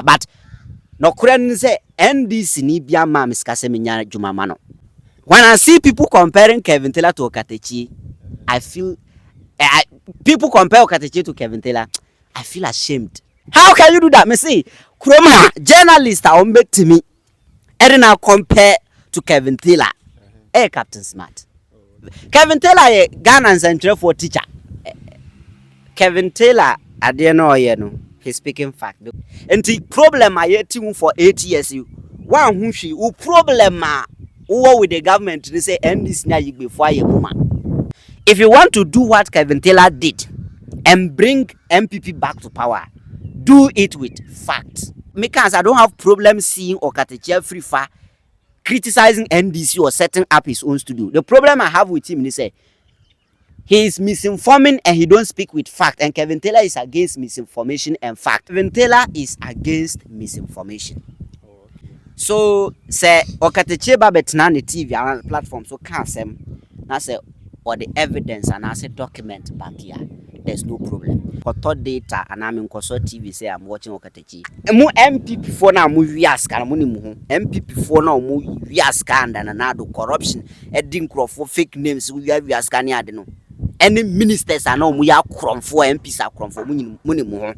But no kura say NDC ni bia ma miskase menya dwuma no. When I see people comparing Kevin Taylor to Okatakyie, I feel people compare Okatakyie to Kevin Taylor, I feel ashamed. How can you do that? Me say, Kroma journalist are make to me. And now compare to Kevin Taylor. Hey, Captain Smart. Kevin Taylor Ghana Central for teacher. Kevin Taylor, I don't know, he's speaking fact. And the problem I had for 8 years, one who she who problem over with the government they say end this now before you woman. If you want to do what Kevin Taylor did and bring MPP back to power, do it with facts. Because I don't have problem seeing Okatakyie Afrifa criticizing NDC or setting up his own studio. The problem I have with him is he is misinforming and he don't speak with fact. And Kevin Taylor is against misinformation and fact. Kevin Taylor is against misinformation. So say Okatakyie babetna ne TV around the platform so can't say na say or the evidence and I say document back here. There's no problem. For third data and I'm in consult TV say I'm watching Okatakyie. Mu MPP for now mu wias kan mu ni mu MPP for now mu wias kan and na do corruption edding for fake names we wias kan ade no. Any ministers are now mu ya krom for MPs are krom for mu ni mu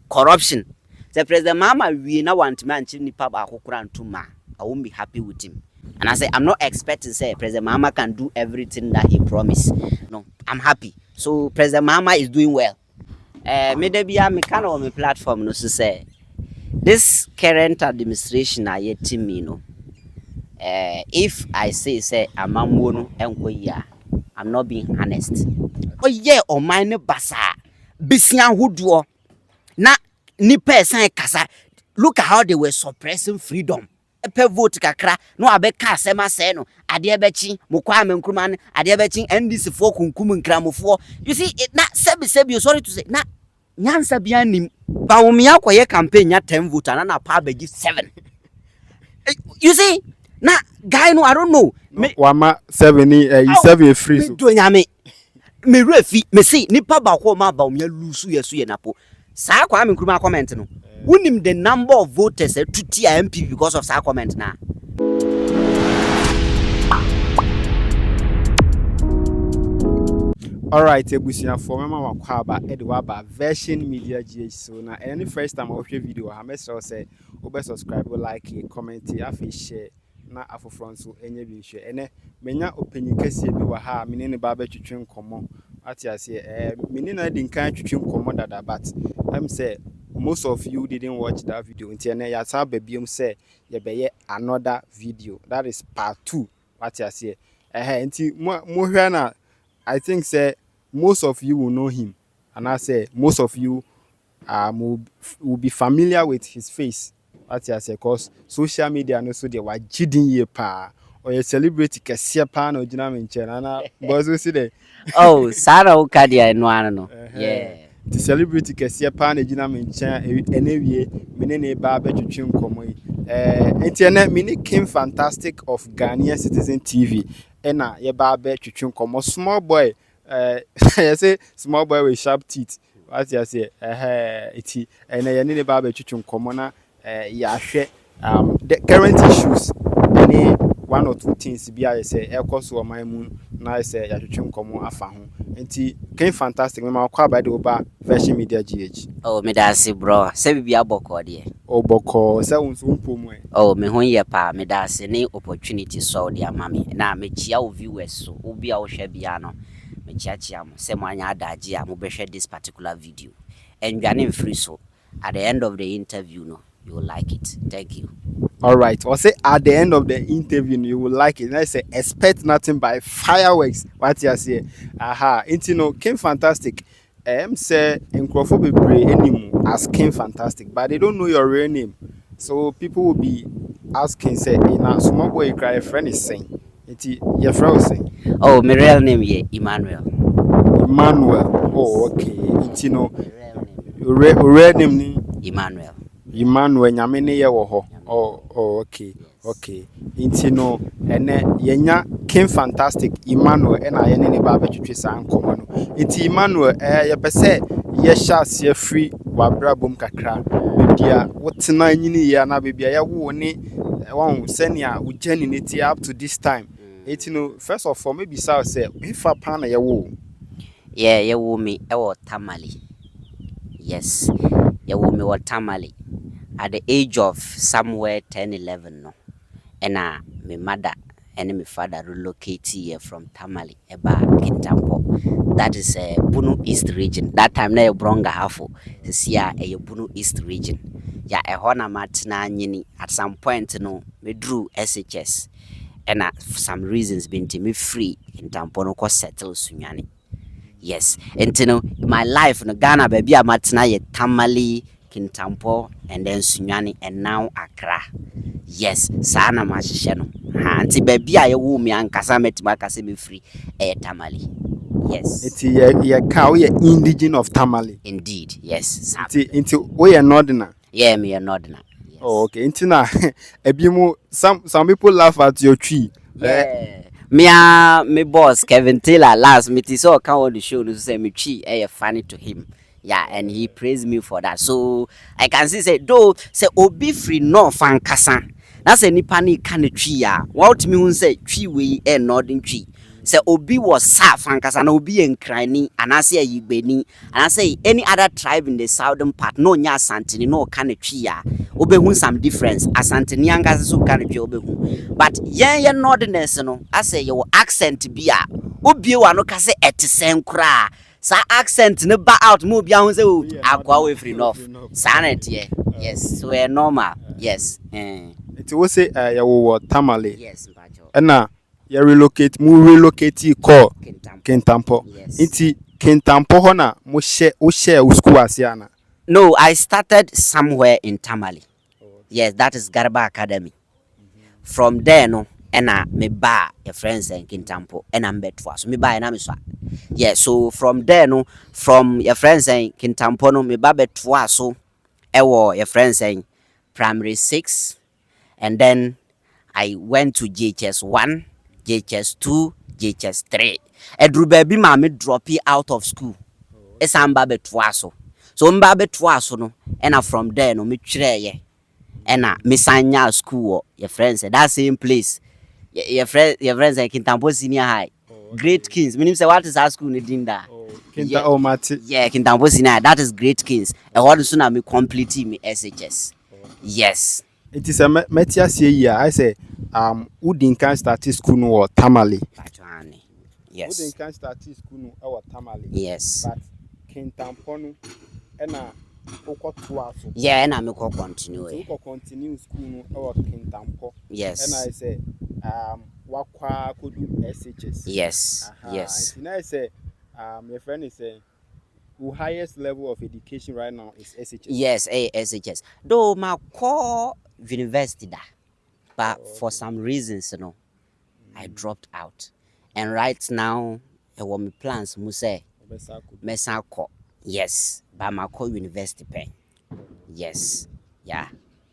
corruption. The President Mama we now want man nipa ba akokura ntuma. I won't be happy with him. And I say I'm not expecting say President Mama can do everything that he promised. No, I'm happy. So President Mama is doing well. Me kind of on my platform no so say this current administration are yet me no. If I say I'm no enko I'm not being honest. Oh yeah, o mine basa bisia hoduo na ni person kasa. Look at how they were suppressing freedom. Epe vote kakra no abeka asema say no ade ebechi mokwa amenkruma ade ebechi NDC for kunkum nkramofo. You see it na sebi sorry to say na nyansa bia nim bawumi akoye campaign ya 10 vote na pa begi 7. You see na guy no I don't know me wama 7 free so do nyame me refi me see nipa ba ko ma bawumi lusu yesu ye napo sa kwa amenkruma comment no unim the number of voters to TMP because of that comment now. Alright, ebusia for mama wakwaba edwaba version media GH so na any first time I watch video I must say obe subscribe, like, comment, afi share na afofron so enye bi share ene menya opinion kese bi wa ha mene ne ba ba twetwe nkomo ati ase mene na di nkan twetwe nkomo dada but I'm say most of you didn't watch that video until now. You saw baby say you be another video. That is part 2. What you say? Until I think say most of you will know him, and I say most of you will be familiar with his face. What you say? Cause social media and also they were jiding ye pa or a celebrity kasiya pa no jina minchena na bozo si de. Oh, Sarah Okatakyie no. Yeah. The celebrity kasiya pa na jina minchena enewie menene ba betwetwe nkomo yi entiene mini King Fantastic of Ghanaian Citizen TV ena ye ba betwetwe nkomo small boy I say small boy with sharp teeth what you say iti ena ye ne ba betwetwe nkomo na ya hwe the current issues any one or two things be I say ekoso o man mu na say ya twetwe nkomo afa ho enti King Fantastic me ma kwa by the oba version media GH. Oh me da se bro se bibia boko de oboko se wonso mpomu oh me ho ye pa me da se ne opportunity so de amame na me chia o viewers so obi a wo hwe bia no me chia mo se mo anya adaje a mo be hwe this particular video and you are free so at the end of the interview no you will like it. Thank you. All right. Or say at the end of the interview you will like it. And I say expect nothing by fireworks. What you say? Aha. Intino King Fantastic. Say Nkrofo bebre anymore as King Fantastic, but they don't know your real name. So people will be asking say, "Na small boy you cry friend is saying." Iti your friend is saying. Oh, my real name is Emmanuel. Emmanuel. Oh, okay. Intino real name ni Emmanuel. Emmanuel nyamene ye wo ho. Oh, okay. Okay. Intino ene yenya King Fantastic Emmanuel ena ye ne ba betwetwe sa nkomo no. Inti Emmanuel ye pese ye sha se free wabra bom kakra bebia wotena nyini ya na bebia ya wo ne won senia wo genuinity up to this time. It first of all maybe say if a pan ya wo. Yeah, ye wo me e wo Tamale. Yes. Ye wo me wo Tamale at the age of somewhere 10 11 no. And my mother and my father relocated here from Tamale eba Kintampo. That is a Bunu East region. That time na Bronga Hafo. This year a Bunu East region. Ya a hona matna nyini at some point no me drew SHS. And for some reasons been to me free Kintampo no ko settle Sunyani. Yes. And you know, my life in Ghana baby I'm at na ye Tamale, Kintampo, and then Sunyani, and now Accra. Yes, sana mahyehyɛ no. Anti baby a ye wo me ankasa metima kase me free Tamale. Yes. It's ye cow ye indigenous of Tamale. Indeed. Yes. Into we are northerner. Yeah, me a northerner. Yes. Oh, okay. Into na ebimu some people laugh at your tree. Yeah. Me boss Kevin Taylor last me so come on the show no say me tree funny to him. Yeah, and he praised me for that. So I can say though say obi free no fan kasa. Na say nipa ni kan tree ya. What me hun say tree we northern tree. Say obi was sa fan kasa na obi enkrani anase ayigbeni anase any other tribe in the southern part no nya asantini no kan tree ya. Obehun some difference asantini anga so kan tree obehun. But ye northerners no I say your accent bi a obi wa no ka say etisen kra. Sa accent ne ba out mo bia ho say o akwa we free enough sanet yeah. Yes, so we normal. Yes. It was say ya wo Tamale. Yes, mpacho. Na ya relocate ko Kintampo. Yes. Inti Kintampo ho na mo share school asiana. No, I started somewhere in Tamale. Yes, that is Garba Academy. From there no me ba your friends in Kintampo and I'm betwa. So me ba na me so. Yeah, so from there no from your friends in Kintampo no me ba betwa so ewo your friends in primary 6 and then I went to JHS 1, JHS 2, JHS 3. Edru baby ma me drop out of school. Esa mba betwa so. So mba betwa so no and from there no me twere ye. And me sanya school your friends that same place. Your friends like Kintampo Senior High. Great Kings. Meaning say what is our school in that? Yeah, Kintampo Senior High. That is Great Kings. And what soon I me complete me SHS. Yes. It is a Metias year. I say Udinkan started school no Tamale. Yes. Udinkan started school no Tamale. Yes. But Kintampo no ena yeah, and I make continue. So continue school no Kintampo. Yes. And I say wakwa could do SHS. Yes. Yes. And I say your friend is saying the highest level of education right now is SHS. Yes, SHS. Though my core university da, but for some reasons, you know, I dropped out. And right now, I want my plans. Muse, Mesako. Yes, but my core university pen. Yes, yeah.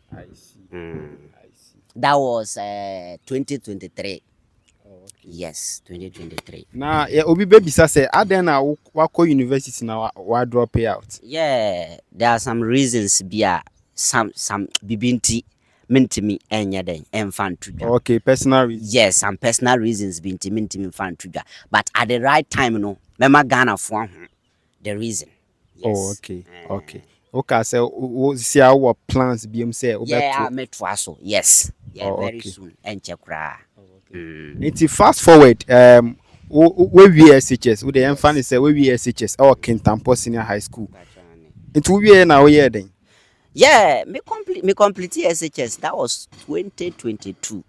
I see. I see. That was 2023. Yes, 2023. Now, obi baby say, "Adena wako university now wa drop out." Yeah, there are some reasons. Some bibinti mentimi enya den enfan tuja. Okay, personal reasons. Yes, some personal reasons binti mentimi fan tuja. But at the right time, no, mema Ghana for the reason. Yes. Oh, okay, okay. Okay, so see our plans BM say. Yeah, I met Faso. Yes. Yeah, very okay. soon. And Chakra. It's fast forward. We SHS. We the emphasis say we SHS or Kintampo Senior High School. It will be now year then. Yeah, me complete SHS. That was 2022.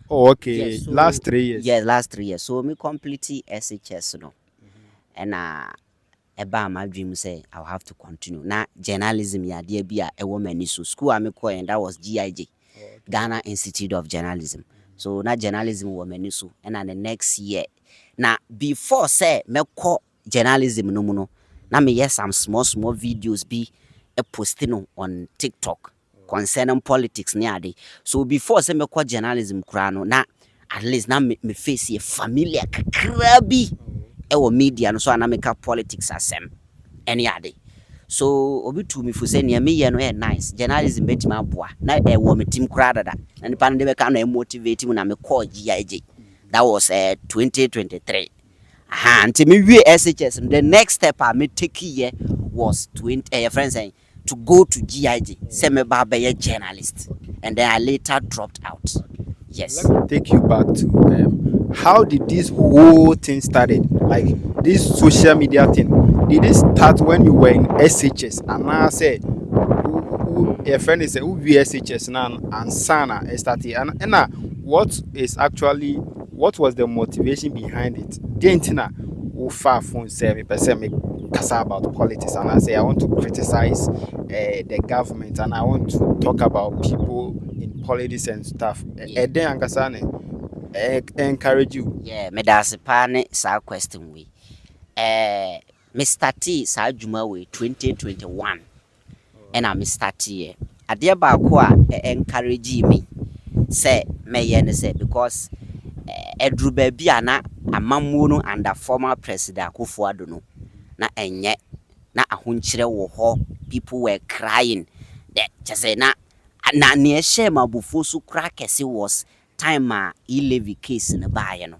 Oh, okay. Yes, so, last 3 years. Yeah, last 3 years. So me complete SHS no. And eba my dream say I'll have to continue. Now journalism ya dear be a woman so school I me and that was GIJ. Ghana Institute of Journalism. So na journalism woman so and then the next year. Now before say me call journalism no na me yes some small videos be a posting on TikTok concerning politics near day. So before say me call journalism krano na at least na me face a familiar krabi ewo media no so na make politics asem any ade. So obi to me for say near me ye no nice journalism betima aboa na wo me team kra dada na nipa no de be ka na motivate mu na me call GIJ. That was 2023. Until me we SHS. The next step I me take here was friends saying to go to GIG, say me ba be a journalist, and then I later dropped out. Yes. Let me take you back to how did this whole thing started? Like this social media thing. Did it start when you were in SHS? And now I say, a friend is who we SHS now and Sana started. And now what was the motivation behind it? Dentina who far from say me person me kasa about politics, and I say I want to criticize the government, and I want to talk about people in politics and stuff. Then ankasa encourage you. Yeah, me da se pa ne sa question we. Me starti sa adwuma we 2021. And I me starti ade ba ko a encourage me say me ye ne say because edru ba bia na amamwo no under former president Akufo-Addo no na enye na ahonkyere wo ho, people were crying that just say na ne share mabufo so kra kese was time a e-levy case na baaye no.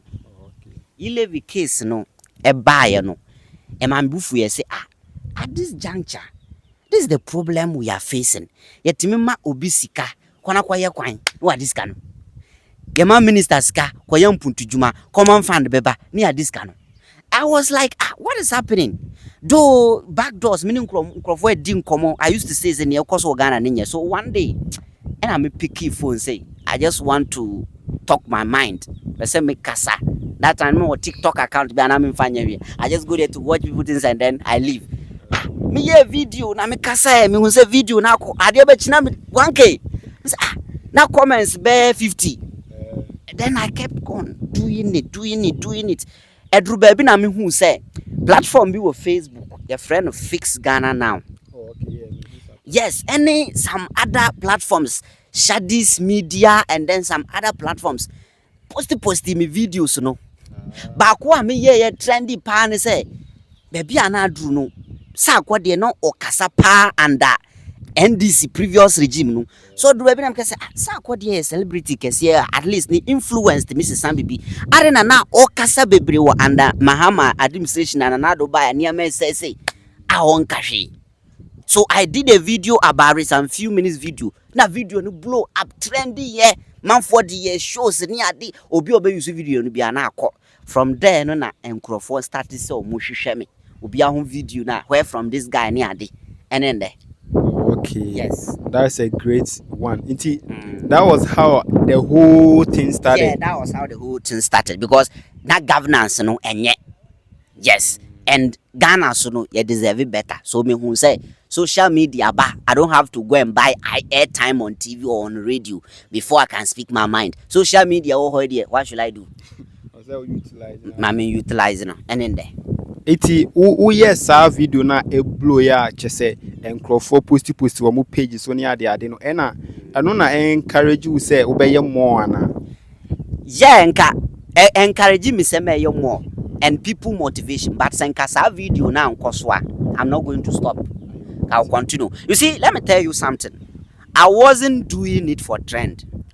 E-levy case no e baaye no e man bufu ye say at this juncture this is the problem we are facing. Yetimi ma obi sika kwana kwaye kwan no this kan. Yema minister sika kwaye mpuntu juma common fund beba near this kan. I was like, what is happening? Though back doors, meaning Crawford didn't come on. I used to say, in your course Ghana. So one day, and I'm a picky phone say, I just want to talk my mind. Let's say, make kasa. That time, my TikTok account, be I'm in Fanya. I just go there to watch people things and then I leave. Me a video, na me kasa, me say video now. I did bet 1K. Now comments bear 50. Then I kept on doing it. Edru baby na me who say platform be with Facebook, your friend of Fix Ghana now. Oh, okay, yeah. Yes, any some other platforms, Shadis Media, and then some other platforms. Post me videos, no. Back one me yeah trendy pan say, baby ana drew no. Sa kwa de no okasa pa under NDC previous regime no. So do baby na say sa kwa de celebrity kese at least ni influenced Mrs. Sambibi. Arena na okasa bebre wo under Mahama administration and another by near me say on kashi. So I did a video about it, some few minutes video. Na video no blow up trendy yeah. Man for the year shows ni ade obi use video no bia na akọ. From there no na enkrofo started say omo hwehwe me. Obi ahun video na where from this guy ni ade. And then there. Okay. Yes. That's a great one. That was how the whole thing started. Yeah, that was how the whole thing started because that governance no enye. Yes. And Ghana so no you deserve it better. So me who say social media I don't have to go and buy airtime on TV or on radio before I can speak my mind. Social media what should I do? Utilizing and in there. Yes, our video na a blow ya chese enkrofo post wo mo page so ni ade no ena eno na encourage you say obeye more ana. Yeah, encourage me say me more and people motivation, but senka sa video na nkoswa I'm not going to stop. I'll continue. You see, let me tell you something. I wasn't doing it for trend.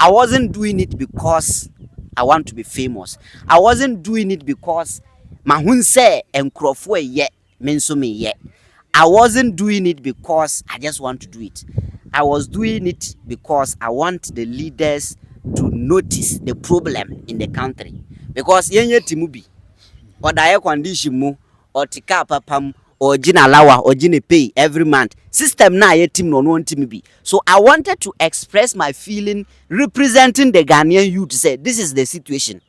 I wasn't doing it because I want to be famous. I wasn't doing it because mahun say enkrofo ye menso me ye. I wasn't doing it because I just want to do it. I was doing it because I want the leaders to notice the problem in the country. Because yenye timubi or the air condition mu or tika papam or jina lawa or jine pay every month. System na ye team no one team be. So I wanted to express my feeling representing the Ghanaian youth to say this is the situation.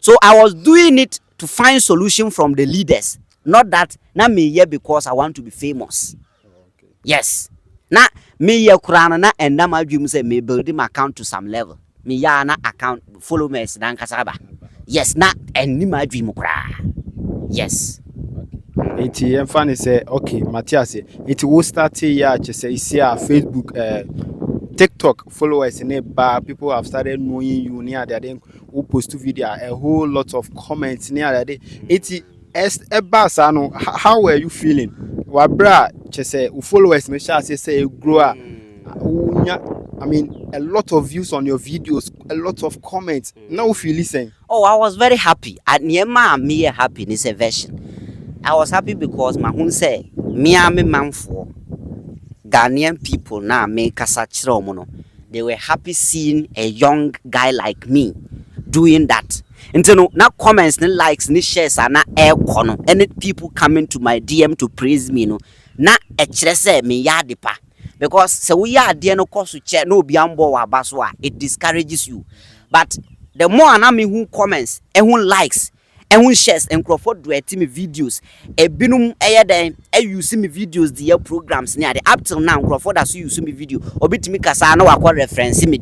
So I was doing it to find solution from the leaders. Not that na me here because I want to be famous. Okay. Yes. Na me here kurana na and na my dream say me build my account to some level. Me ya na account follow me dan kasaba. Yes, na and ni my dream kura. Yes. Okay. Funny say okay, Matthias it will start here say see Facebook TikTok followers in it, people have started knowing you near there. Then who post video a whole lot of comments near there. How were you feeling? Wabra just say followers me shall say grow. I mean, a lot of views on your videos, a lot of comments. Now if you listen. Oh, I was very happy. At Niema me happy in this version. I was happy because my hun say me am a man for Ghanaian people now make a they were happy seeing a young guy like me doing that. And so now comments, no likes, no shares are not air corner. Any people coming to my DM to praise me, no, not a chese me yadipa. Because so we are there no cost to check no biambo or baswa, it discourages you. But the more anami who comments and who likes and who shares and Crawford do a team videos, a binum then you see me videos, the programs near the up till now, Crawford as you see me video, or bit me casano aqua reference me.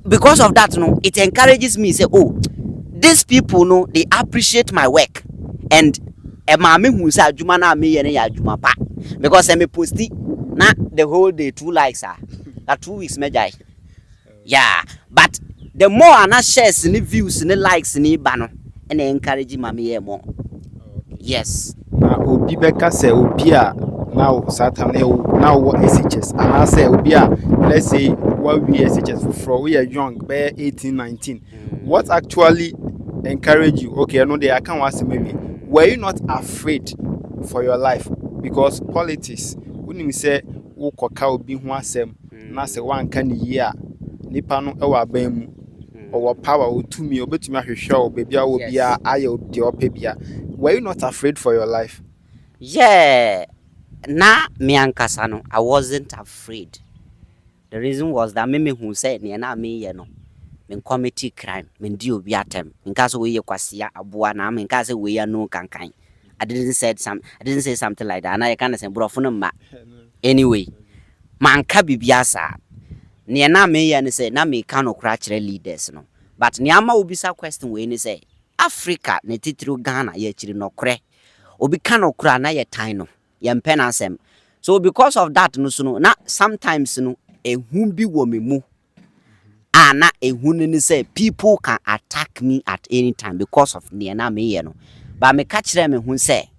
Because of that, no, it encourages me say, oh, these people know they appreciate my work. And a mammy who said Jumana me and ya Jumapa. Because I'm a posty not the whole day 2 likes are that 2 weeks major. Yeah, but the more I shares in the views and the likes in the banner and they encourage mammy more. Yes. Now Obi Beka say Obia now Satan now what SHS and I say Obia, let's say what we SHS for we are young, bare 18, 19. What actually encourage you? Okay, I know they I can't ask maybe. Were you not afraid for your life? Because politics, when you say Wokoka Obi ho asem, na say one can year, nipa no ewa bam or power or to me, obetumi ahwehwe baby obia aye de opebia. Were you not afraid for your life? Yeah. Na me ankasa I wasn't afraid. The reason was that me who said na me no. Men committee crime, men do be atem. In case we kwasia aboa na men case we no kankan. I didn't say something like that. And I can't say brofo ma. Anyway, man ka bibiasa. Ne na me ya ne say na me kan okra kire leaders no. But ne ama obi sa question we ni say Africa ne titiri Ghana ye kire no kre. Obi kan okra na ye tan no. Ye mpe na asem. So because of that no so no na sometimes no ehun bi wo me mu. Na ehunu say people can attack me at any time because of na me no. But me catch them who say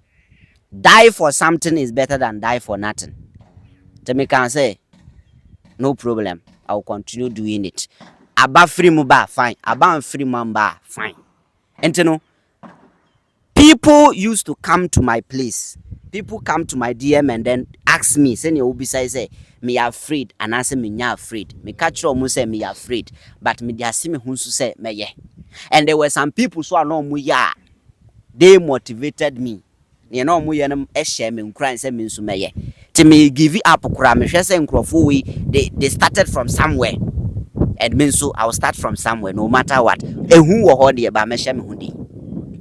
die for something is better than die for nothing. So me can say no problem. I'll continue doing it. Aba free mu ba fine. Aba free man ba fine. And you know, people used to come to my place. People come to my DM and then ask me, say obi say me afraid and I say me nya afraid. Me catch them say me afraid, but me dey see me who say me yeah. And there were some people so no mu ya. They motivated me. You know mu ye no share me nkran say me nso me ye. Ti me give up kura me hwe say nkrofo we they started from somewhere. And me so I will start from somewhere no matter what. Ehun wo ho de ba me share me hu di.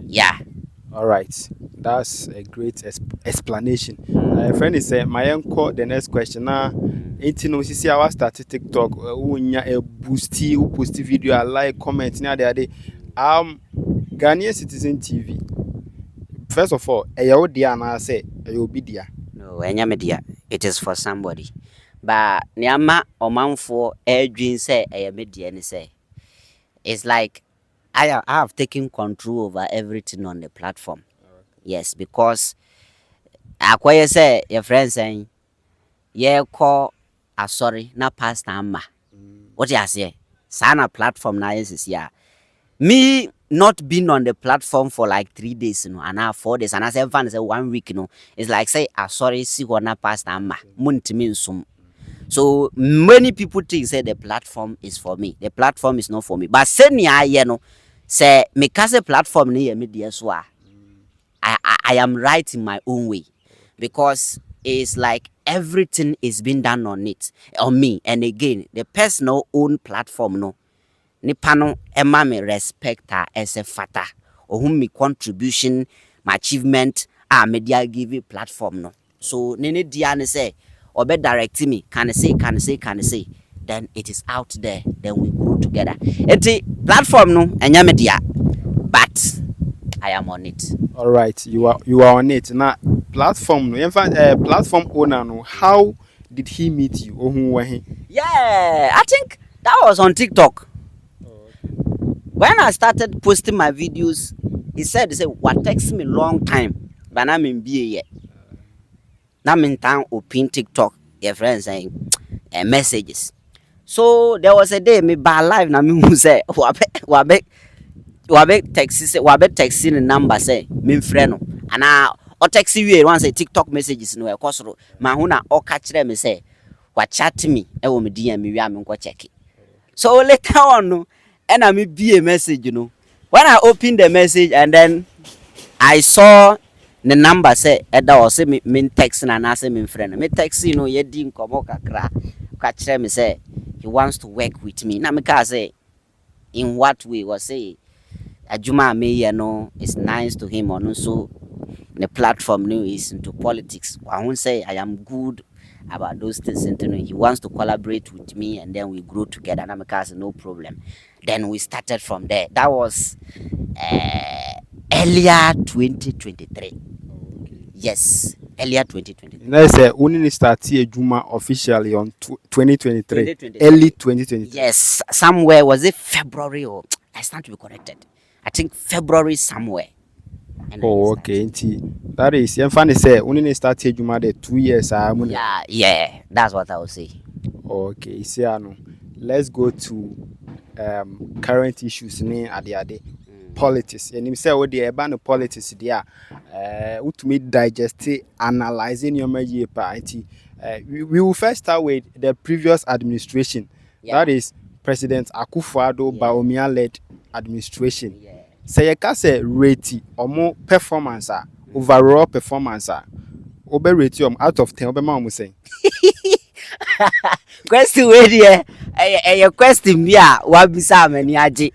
Yeah. All right, that's a great explanation. Friend is saying, my uncle, the next question now. 18 no see our start TikTok. Unya a boosty, who post video, I like, comment. Now they Ghanaian Citizen TV. First of all, a dear na say a be dear. No, enya media. It is for somebody. But nyama omanfo edwin say a media ni say. It's like I have taken control over everything on the platform. Okay. Yes, because akwaye say your friend saying, yeah, call sorry, na pastor amma. What you say? Sana platform na is yeah. Me not being on the platform for like 3 days, and now 4 days, and I say 1 week, it's like say sorry, see what na pastor amma. Muntimi sum. So many people think say the platform is for me. The platform is not for me. But say say me kase platform ni media so I am right in my own way because it's like everything is being done on me. And again, the personal own platform no nipa no ema me respect her as a fata or whom me contribution, my achievement media give a platform no. So nene diane say or be directing me can say then it is out there, then we grow together. It's a platform no enya media, but I am on it. All right, you are on it. Now platform no platform owner no, how did he meet you? Or who were he? Yeah, I think that was on TikTok. When I started posting my videos, he said what takes me long time, but I'm in BA yet. na me time open TikTok your friends saying messages. So there was a day me ba live na me hu say wabe text the number say me frɛ no ana o text we one say TikTok messages no e kosoro ma hu na o ka kire me say wa chat me e wo me DM me wi am nko check. So later on no and I me be a message, you know. When I opened the message and then I saw the number say that was say me text and I say me friend. Me text you know ye di nkomo kakra. Ka kire me say he wants to work with me. Na me ka say in what way was say Ajuma me you know it's nice to him on so the platform new is into politics. I won't say I am good about those things. And he wants to collaborate with me and then we grow together. And I'm a no problem. Then we started from there. That was earlier 2023. Yes, earlier 2023. Let's say only start here Juma officially on 2023. Early 2023. Yes, somewhere was it February or I stand to be corrected. I think February somewhere. Oh, okay. That is, I'm funny say only start here Juma the 2 years. Yeah, that's what I would say. Okay, see, let's go to current issues at the other. Politics. And him say what the urban politics there. To me digest analyzing your media party. We will first start with the previous administration. Yeah. That is President Akufo-Addo Bawumia led administration. Yeah. Say you can say rate or more performance overall performance obe rate out of 10 obe ma mo say. Question wey there your question me wa bisa amani age.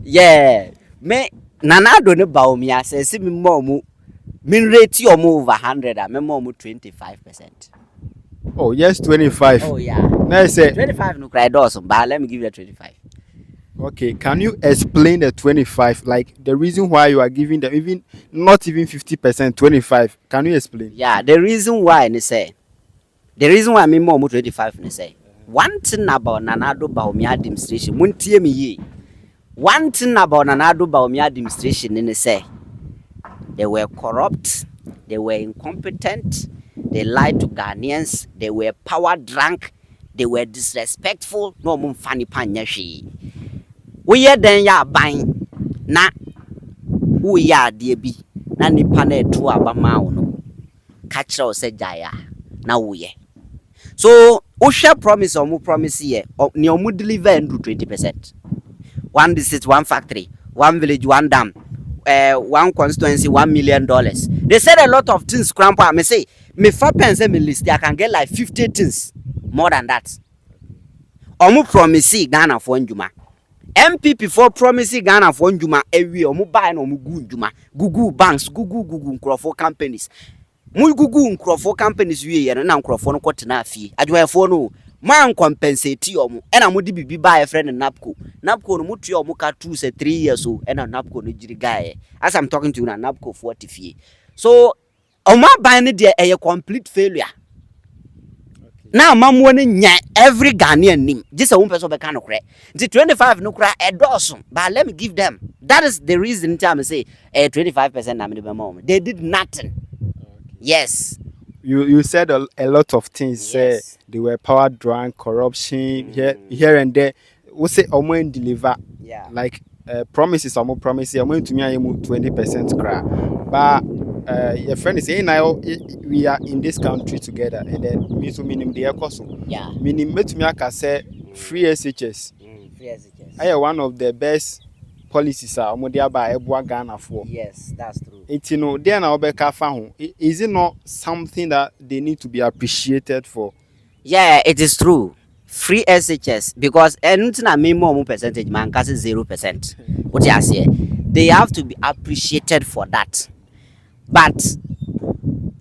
Yeah. Me Nana-Addo ne Bawumia say me more me rate you over 100 me more 25%. Oh yes, 25. Oh yeah. Now say 25 no cry does, but let me give you a 25. Okay, can you explain the 25? Like the reason why you are giving them even not even 50%, 25. Can you explain? Yeah, the reason why me more 25 ne say. One thing about Nana-Addo Bawumia administration, muntie me ye. One thing about Nana-Addo Bawumia administration in say they were corrupt, they were incompetent, they lied to Ghanaians, they were power drunk, they were disrespectful. No mum funny panyashi. We are then ya buying na we are dear be na nipa na etu abama no catch us say jaya na we. So Osha promise or mu promise here ni omu deliver and do 20%. One district, one factory, one village, one dam, one constituency, $1 million. They said a lot of things. Grandpa, me say, me 4 pence me list, I can get like 50 things more than that. Omu promise Ghana for Njuma. MPP for promise Ghana for Njuma every omu buy no omu Njuma. Google banks, Google Nkrofo companies. Mu Google Nkrofo companies we ye na Nkrofo no kwotena afie. Adwafo no man compensate omu. Ena mu di bibi buy a friend Napco. Napco no mutu omu ka 2 say 3 years old. Ena Napco no jiri guy. As I'm talking to you na Napco 40 fie. So oma buy ne dey a complete failure. Now mamu ne nya every Ghanaian nim. Just a one person be kan no kre. Nti 25 no kra e dosun. But let me give them. That is the reason time I say 25% na me be mom. They did nothing. Yes. You said a lot of things. Yes. They were power drunk, corruption here and there. We say omo deliver. Yeah. Like promises omo promises. Omo to me I 20% cra. But your friend is saying now we are in this country together and then me so minim the ekoso. Yeah. Minim metumi aka say free SHS. Free SHS. I one of the best policies omo dey aba eboa Ghana for. Yes, that's true. It you know there na obeka fa ho. Is it not something that they need to be appreciated for? Yeah, it is true. Free SHS because anything na minimum percentage man can say 0%. What you say? They have to be appreciated for that. But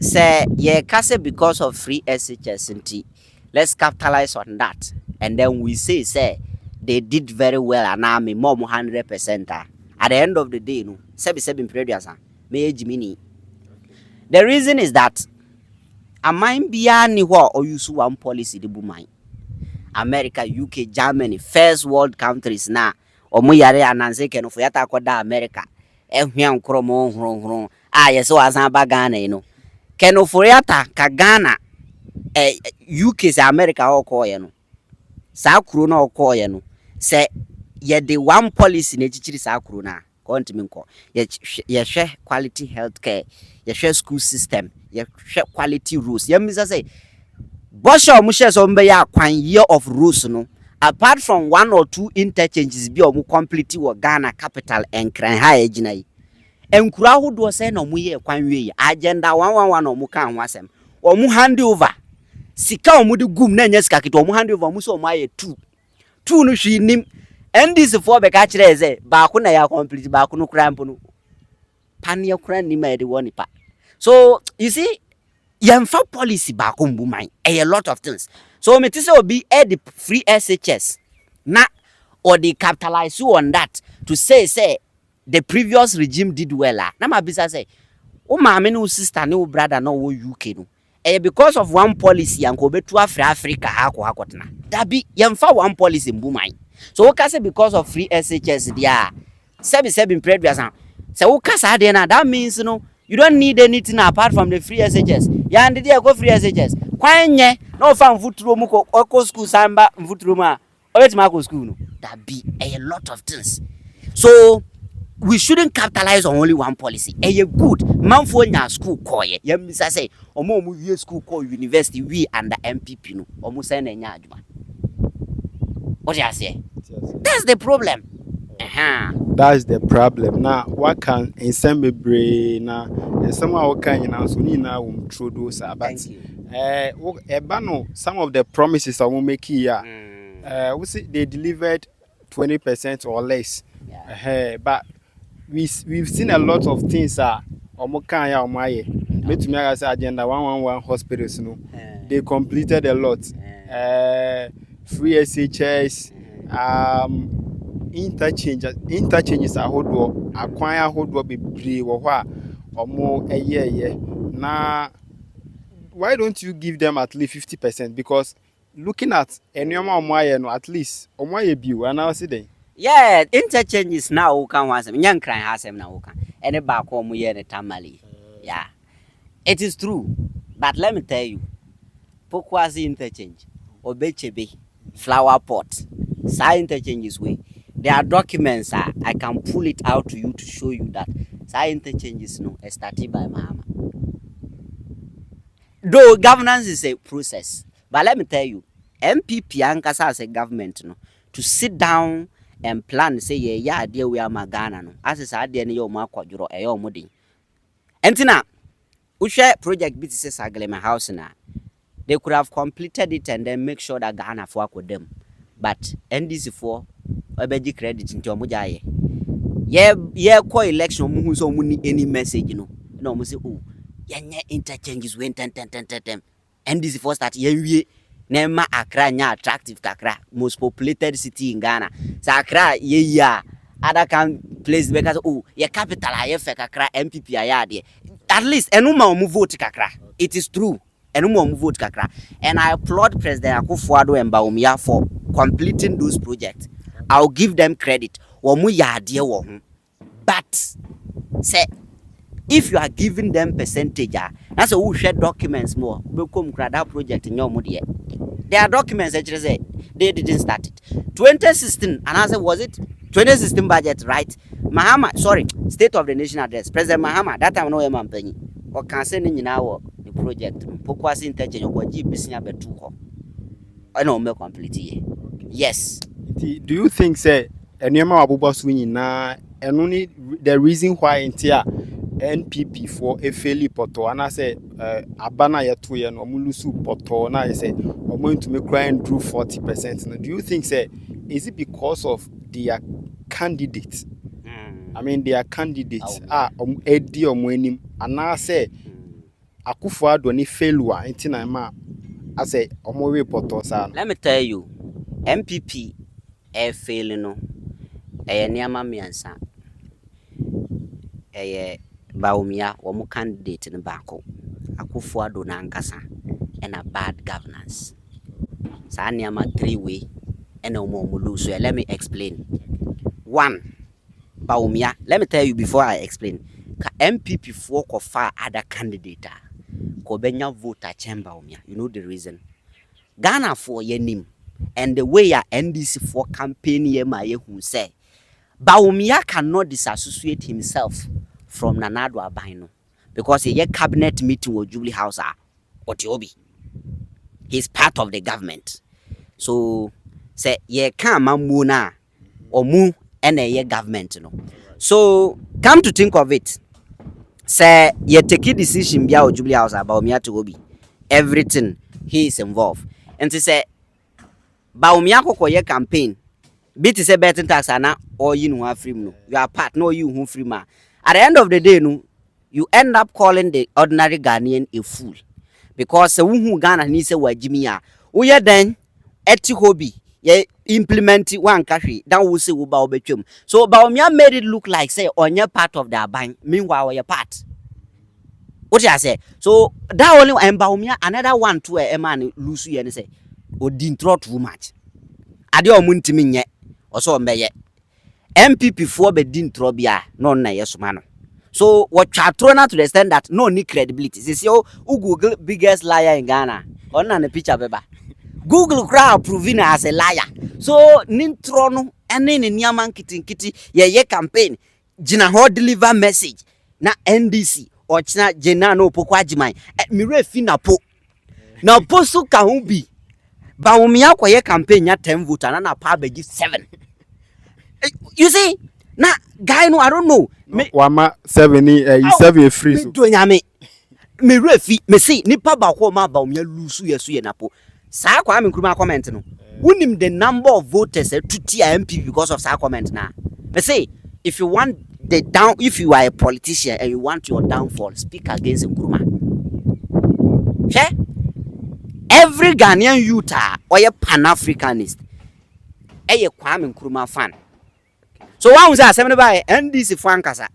say yeah, say because of free SHS, let's capitalize on that, and then we say they did very well and now me more 100%. At the end of the day, no, seven previous me mini. The reason is that a mine beyond or use one policy the boomine. America, UK, Germany, first world countries now. Or mo yare ananse ken for yata kwada America. Ehwian kromo hron. Ah yes so asan ba Ghana you know. Kenoforiata ka Ghana UK se America okoye no saa kuro na okoye no se ye de one policy na chichiri saa kuro na kontimi nko ye hwe quality healthcare, ye hwe school system, ye hwe quality rules. Ye misa say bosho omo share so mbe ya kwan year of rules no, apart from 1 or 2 interchanges bi omo complete wo Ghana capital enkran ha agina yi enkura hodo say na omo ye kwan wie agenda 111 omo kan ho asem omo hand over sika omo de gum na nya sika kito omo hand over omo so omo aye 2 no hwi nim NDC for be ka kire ze ba ko na ya complete ba ko no kra mpo no pania kra ni ma de woni pa. So you see yemfa policy ba ko mbu man a lot of things. So me say obi the free SHS na or they capitalize on that to say the previous regime did well. Na ma bisa say o ma me no sister ne o brother no wo UK no because of one policy yanko betu Africa hakotena dabi yemfa one policy mbu man. So we say because of free SHS dia seven previous so we say that means no you don't need anything apart from the free SHS. Ya ndidi go free SHS kwanye no fa mvuturo mu ko school samba mvuturo ma obetima ko school no that be a lot of things. So we shouldn't capitalize on only one policy. Good manfo nya school koye ya misa say omo wie school ko university we under MPP no omo say na nya adwuma. What you say? That's the problem. That's the problem. Now, what can in some brain now? Somehow can you now so ni na through those but some of the promises I will make here. We see they delivered 20% or less. But we've seen a lot of things omokan ya omaye. Metumi aga say agenda 111 hospitals no. They completed a lot. Free SHS interchanges ahodo akwan ahodo bebre wo ho a omo na why don't you give them at least 50%? Because looking at enyoma omo aye no at least omo aye biu and I see then interchanges now o kan wasem nyankran hasem na o kan ene ba ko omo ye ne tamale it is true, but let me tell you Pokwasi interchange Obechebe flower pot sa interchanges way. There are documents I can pull it out to you to show you that sa interchanges no started by Mahama. Though governance is a process, but let me tell you, MPP ankasa as a government no to sit down and plan say yeah idea we are Magana no as is idea ne yo ma kwaduro e yo modin. Entina we share project BTC Saglema house na they could have completed it and then make sure that Ghana for with them. But NDC for obeji credit into omujaye. Yeah, ko election mu so mu ni any message no. No mu say oh, yenye interchanges when 10. NDC for start ye na ma Accra nya attractive kakra, most populated city in Ghana. Sa Accra ye other can place because oh, ye capital aye fe kakra MPP aye de. At least enuma mu vote kakra. It is true. Vote kakra. And I applaud President Akufo-Addo and Bawumia for completing those projects. I'll give them credit. But say if you are giving them percentage, that's a who share documents more. That project in your money. There are documents that say they didn't start it. 2016, and I said, was it 2016 budget, right? Mahama, sorry, State of the Nation address. President Mahama, that time no penny. Or can send in now the project. Pokwasi interchange or G betu ho. I know me complete. Yes. Do you think say enyema abuba swinyi na only the reason why intia NPP for a fairly poto and I say abana yetu ye no omulusu poto na say we're going to make crying through 40%. Now, do you think say is it because of their candidates? I mean their candidates edi omwenim and I say Akufo-Addo ni failure intina ma I say omowe poto sa. Let me tell you, MPP failing no niama miansa Bawumia womu candidate in Bako Akufo-Addo na ankasa and a bad governance. Sa niama 3-way and omo so let me explain. 1, Bawumia, let me tell you before I explain. Ka MPP for far other candidate kobenya voter chamber umia. You know the reason. Ghana for yenim and the way ya NDC for campaign yema ye who say Baumia cannot disassociate himself from Nanado Abino because ye cabinet meeting with Jubilee House or Tiobi. He's part of the government. So say ye can't muna or mu and ye government no. So come to think of it. Say ye take a decision bia or Jubilee House about Baumia to Obi. Everything he is involved. And to say Baumia ko ye campaign. Bit is a better tax and or you know free no. You are part no you who free ma. At the end of the day, no, you end up calling the ordinary Ghanaian a fool. Because who Ghana needs a wajimia. We are then eti hobby. Ye implement one country, then we say about between. So Baumia made it look like say on your part of the bank, meanwhile your part. What I say? So that only and Baumia another one to a man lose you and say, or didn't throw too much. Adi omuntimi nye oso mbeye MPP for be din trobia no na yesumano. So what chatrona to the extent that no need credibility. Say you Google biggest liar in Ghana. On na picture beba. Google crowd proving as a liar. So nintro no ene ne niaman kiti ye campaign jina ho deliver message na NDC or china jena no pokwa jiman. Mi refi na po. Na posu ka hu bi. Baumia kwa ye campaign ya 10 voter na pa be give 7. You see? Na guy no I don't know. Wama 7 free so. Do nyame. Me refi me see nipa ba ko ma Baumia lusu yesu ye napo. Sa kwa me nkruma comment no. Wunim the number of voters to MP because of sa comment na. Me say if you want if you are a politician and you want your downfall, speak against Nkrumah. Okay? Every Ghanaian youth or a Pan-Africanist, a Kwame Nkrumah fan. So one was assembly by NDC Frankasa,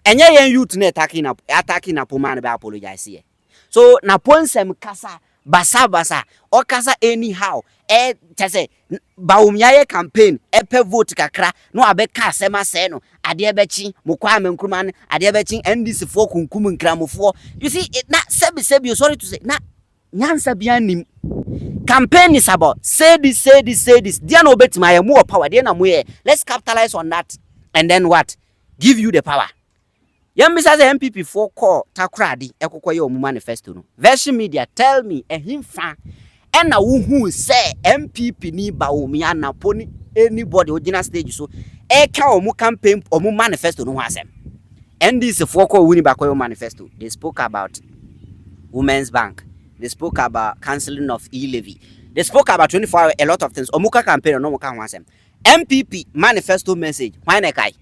and yeah, youth attacking a Puman by apologize here. So Naponsem Kasa, Basa, or Kasa anyhow, say Baumia campaign, Epe vote kakra, no abeka sema seno, Adiabechi, Mukwame Nkrumah, Adiabechi, NDC for Kunkum Kramo for. You see, it not Sebi, sorry to say, not. Nyansa bianim campaign is about say this dia no bet my more power dia na moye. Let's capitalize on that and then what give you the power. Yam Mr. MPP for call takradi ekokoye omu manifesto no version media tell me himfa and na who say MPP ni Baumia na poni anybody original stage so ka omu campaign omu manifesto no asem and this for call wini bakoyo manifesto. They spoke about Women's Bank. They spoke about cancelling of e-levy. They spoke about 24 hours, a lot of things. Omuka campaign or no muka wansem. MPP manifesto message. Why nekai?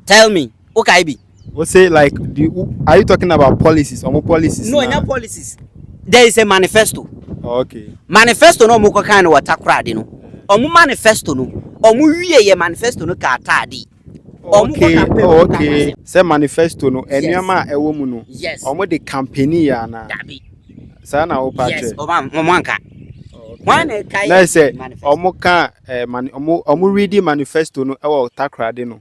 Tell me. Okay, be. What say like? Are you talking about policies? Omu policies? No, not policies. There is a manifesto. Oh, okay. Manifesto no muka kind of attack no. Omu manifesto no. Omu ye manifesto no ka atadi. Okay. Say manifesto no. Enyama ewo mu no. Yes. Omu de campaign ya na. Sana o patche. Yes, omanka. One kai. Let's say omuka omu reading manifesto no e takrade no.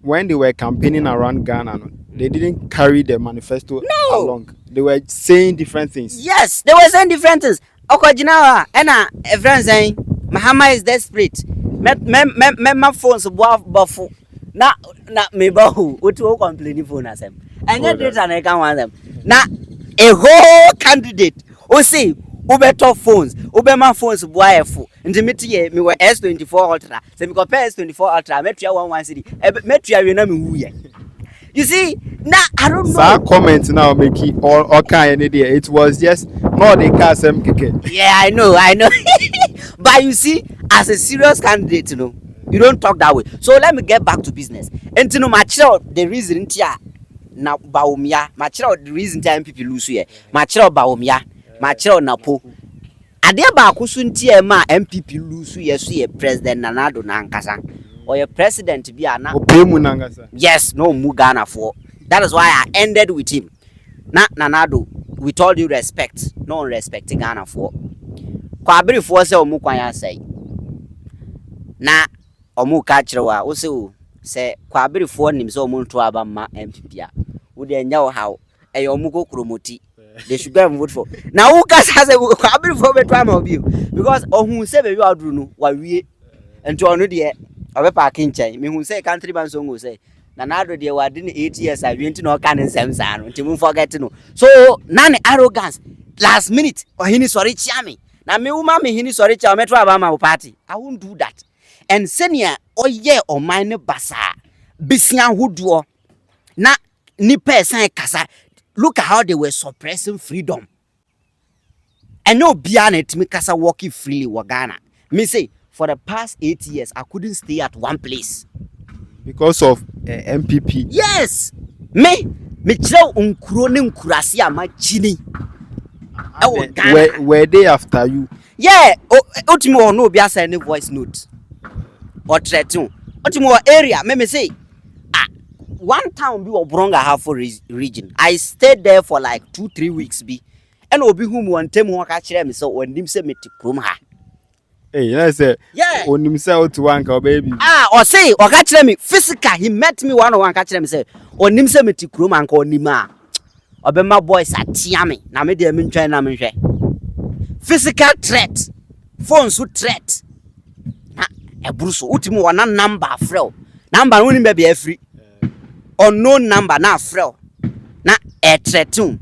When they were campaigning around Ghana no, they didn't carry the manifesto along. They were saying different things. Yes, they were saying different things. Okajinawa ena a friend saying Mahama is desperate. My phones buffo. Na me bahu otu complain phone asem. Anya data na kan wan them. Na a whole candidate o say ubeto phones ubema phones boyefo ntimiti ye me were S24 Ultra say me compare S24 Ultra metua 11 city metua we na me wuye. You see na I don't know that comment now make it all kind of idea. It was just no they cast them keke. Yeah, I know but you see as a serious candidate you don't talk that way. So let me get back to business. Entino mature the reason tia na Baumia mature the reason time MPP lose here mature Baumia mature na po ade ba akusu ntia ma MPP lose here so ye president Nanado na ankasa or your president bia na opemu na ankasa. Yes, no mu Ghana for that is why I ended with him na Nanado with all due respect no respect Ghana for kwa abiri for say omu kwan asai na omu ka kirewa wo se kwa abiri for nim so omu nto aba ma MPP a wo de nya wo hawo Omugo Kromoti. They should go and vote for. Now, who can say, I'll be for the time of you? Because who say, you are doing what we and to honor the parking chain. Me who say, country man song will say, Nanado, dear, what didn't 8 years I went to no cannon Samson to forget to know. So, none arrogance. Last minute, or he is sorry, chammy. Now, me, mammy, he is sorry, metro Obama party. I won't do that. And senior, or ye or minor bassa, Bissian would do na ni person kasa. Look at how they were suppressing freedom. And no bianet me kasa walking freely Ghana. Me say for the past 8 years I couldn't stay at one place because of MPP. Yes, me chira unkuro ne nkurasi ama chini. Were they after you? Yeah, ultimo or no be send a voice note or threaten. Ultimo area me say one town be Obronga half for region. I stayed there for like 2-3 weeks be. And obi whom one time who catch them so when him say me to chrome ha. Hey, I say yeah. On himself to one baby. Or say or catch me physical. He met me one catch them say on him say me to chrome and call Nima. Obema boys at Tiami. Na me de min try na me hwe. Physical threat. Phones who threat. Na e bruso ultimo one number frel. Number woni be be free. Unknown number na frel. Na e threatun.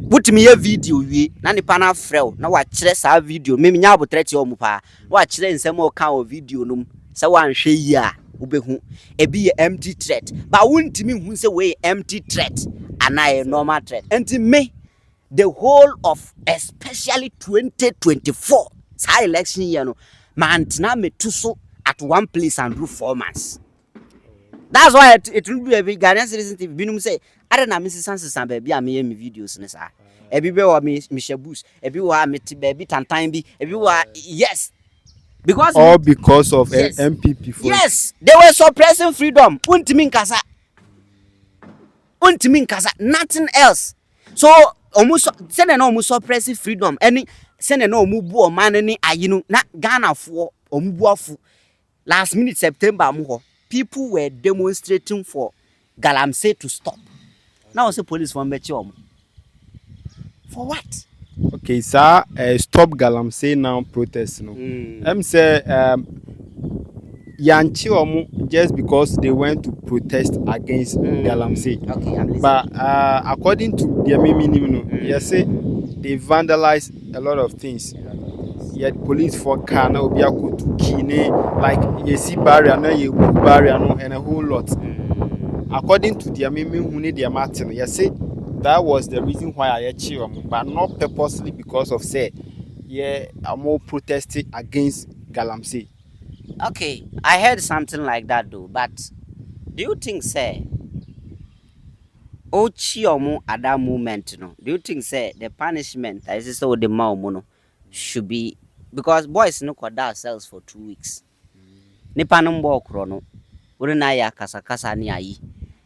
Put me a video we na nipa na frel na wa kire sa video me nya abotreti o mu pa wa kire nsem o kan o video num se wa nhwe yi a ubehu e bi empty threat but wuntimi hu se we empty threat and a normal threat and me the whole of especially 2024 sa election year no man na me to so at one place and do 4 months. That's why it will be a big Ghanaian citizen TV binum say I don't know Mrs. Sansa baby am me videos ne sa ebi be wa me Bush ebi wa me baby tantan bi ebi wa yes because all because of yes. MPP for yes they were suppressing freedom untimi nkasa nothing else so almost say na almost suppressing freedom any say na omubu o man ni ayinu na Ghana for omubu afu last minute September amuho people were demonstrating for Galamsey to stop. Now say police from Bechiom. For what? Okay, sir. Stop Galamsey now protest. No. Say Yanchi omu just because they went to protest against Galamsey. Okay, I'm listening. But according to their minimum, yes, say they vandalized a lot of things. Yet police for car now be to kine like you see barrier now you barrier no and a whole lot. According to their minimum who need their Martin, yes, say that was the reason why I cheer but not purposely because of say yeah I'm more protesting against Galamsey. Okay, I heard something like that though, but do you think say Ochiomo at that moment no? Do you think say the punishment that is so the no should be because boys no could ourselves for 2 weeks. Nipa number chrono. Urina ya kasa ni ayi.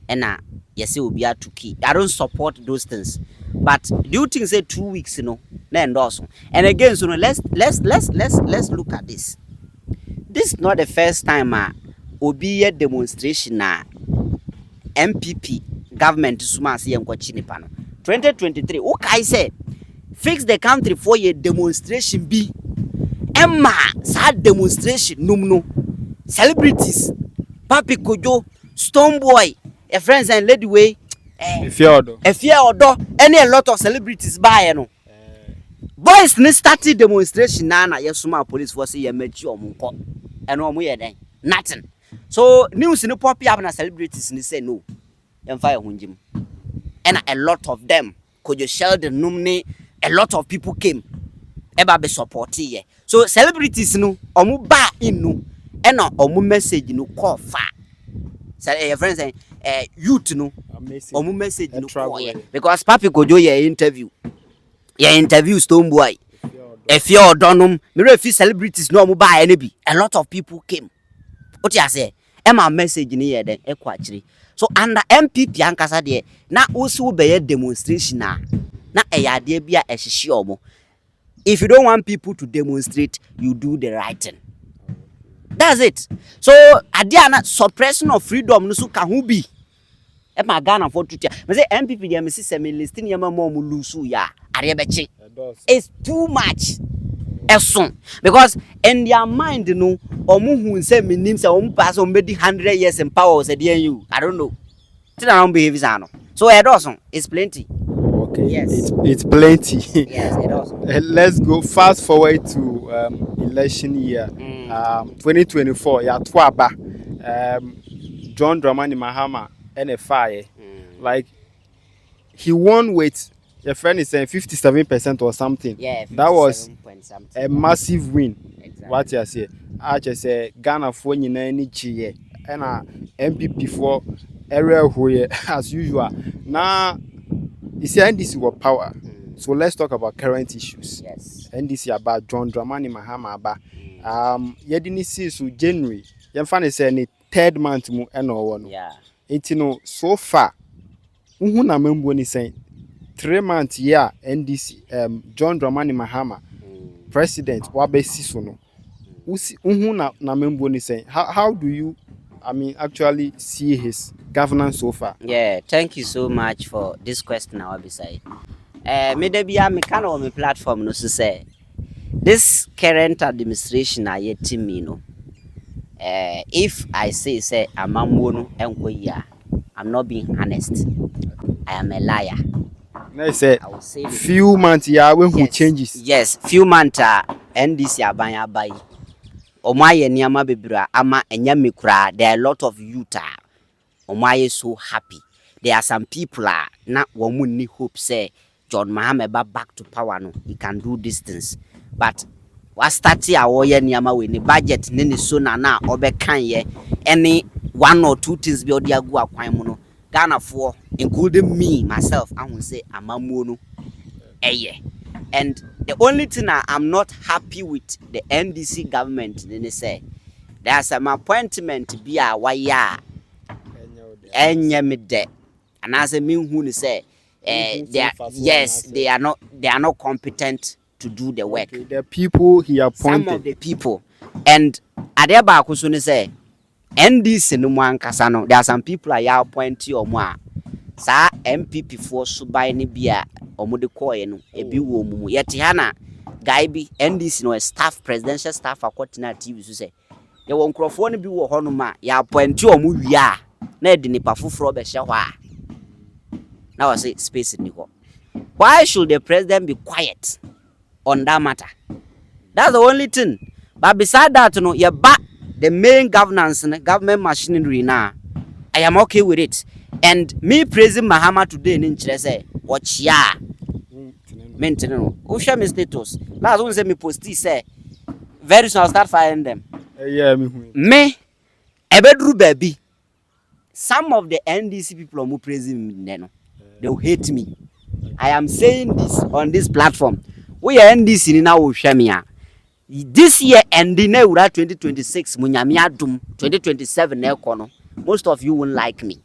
Ena yesi ubia to key. I don't support those things. But do you think say 2 weeks no? Na endorse. And again, so let's look at this. This is not the first time obi a demonstration na MPP government suma si enko chinipa no. 2023 okay say fix the country for a demonstration be Emma sad demonstration no celebrities Papi Kojo Stonebwoy a friends and lady way if you odo any a lot of celebrities buy no boys ni started demonstration na yesuma police force ye mechi omunko and omo ye den nothing so news ni pop up na celebrities ni say no emfa hunjim and a lot of them Kojo Sheldon numne a lot of people came eba be support here so celebrities no omu ba inu and omu message no call fa say your friends youth no omu message no call because Papi Kojo ye interview Stonebwoy if you donum me refi celebrities no omu ba ene bi a lot of people came what you say ema message ni ye den ekwachiri so under MPP ankasa de na osi be demonstration na eyade bia ehihye omo if you don't want people to demonstrate you do the right thing that's it so adia na suppression of freedom no so ka hu bi e ma Ghana for tutia me say MPP dey me say me listing yama mo mu lusu ya are bechi it's too much eson because in their mind no omu hu say me nim say omu pass omu be 100 years in power say dey you I don't know till around behaviors ano so edoson it's plenty. Okay, yes, it's plenty. yes, edoson. Let's go fast forward to election year 2024 ya twaba John Dramani Mahama NFI like he won with your friend is saying 57% or something. Yeah, that was a massive win. Exactly. What you say? I just say Ghana for nyina ni chiye and MPP for area who as usual. Now you see NDC got power. So let's talk about current issues. Yes. NDC about John Dramani Mahama about yedini see so January. Yemfa say ni third month mu eno one. Yeah. It no so far. Uhu na membo ni saying 3 months yeah NDC John Dramani Mahama president wabesi so no. Uhu na membo ni saying how do you actually see his governance so far? Yeah, thank you so much for this question I will be saying. Me de bia me kind of my platform no so say this current administration are yet me no. If I say amamwo no enko ya, I'm not being honest. I am a liar. I say I will say few months yeah when who changes. Yes, few months NDC aban omaye niama bebra ama enyame kura there are a lot of youth omaye so happy. There are some people na womun ni hope say John Mahama back to power no he can do these things. But what start ya woye niama we ni budget ni so na obekan ye any 1 or 2 things be odi agu akwan mu no Ghana for including me myself I will say amamuo no eye. And the only thing I'm not happy with the NDC government they say there's some appointment be a wire enye me de and as a mean who say they are not competent to do the work. Okay, the people he appointed. Some of the people and adeba kuso ni say NDC no mwankasa no there are some people are appointed or more sa MPP for subai ni bia omude koye no ebi wo mumu yete hana guy bi NDC no staff presidential staff akotina TV so say ye won krofo no bi wo hono ma ya appoint omu wia na edi nipa foforo be hye ho a na was say space ni ho. Why should the president be quiet on that matter? That's the only thing. But beside that no ye ba the main governance government machinery now I am okay with it. And me praising Mahama today in Chile say watch ya maintenance. Who share my status? Last one say me post say very soon I'll start firing them. Yeah, me ebedru baby. Some of the NDC people who praising me no, they will hate me. I am saying this on this platform. We are NDC now will share me. This year ending now 2026 munyami adum 2027 na ekono. Most of you won't like me.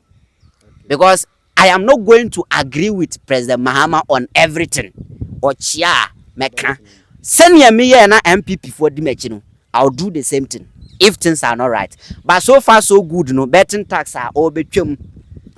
Because I am not going to agree with President Mahama on everything. Or chia meka. Send me na MPP for the mechino. I'll do the same thing if things are not right. But so far so good no. Betting tax are obechum,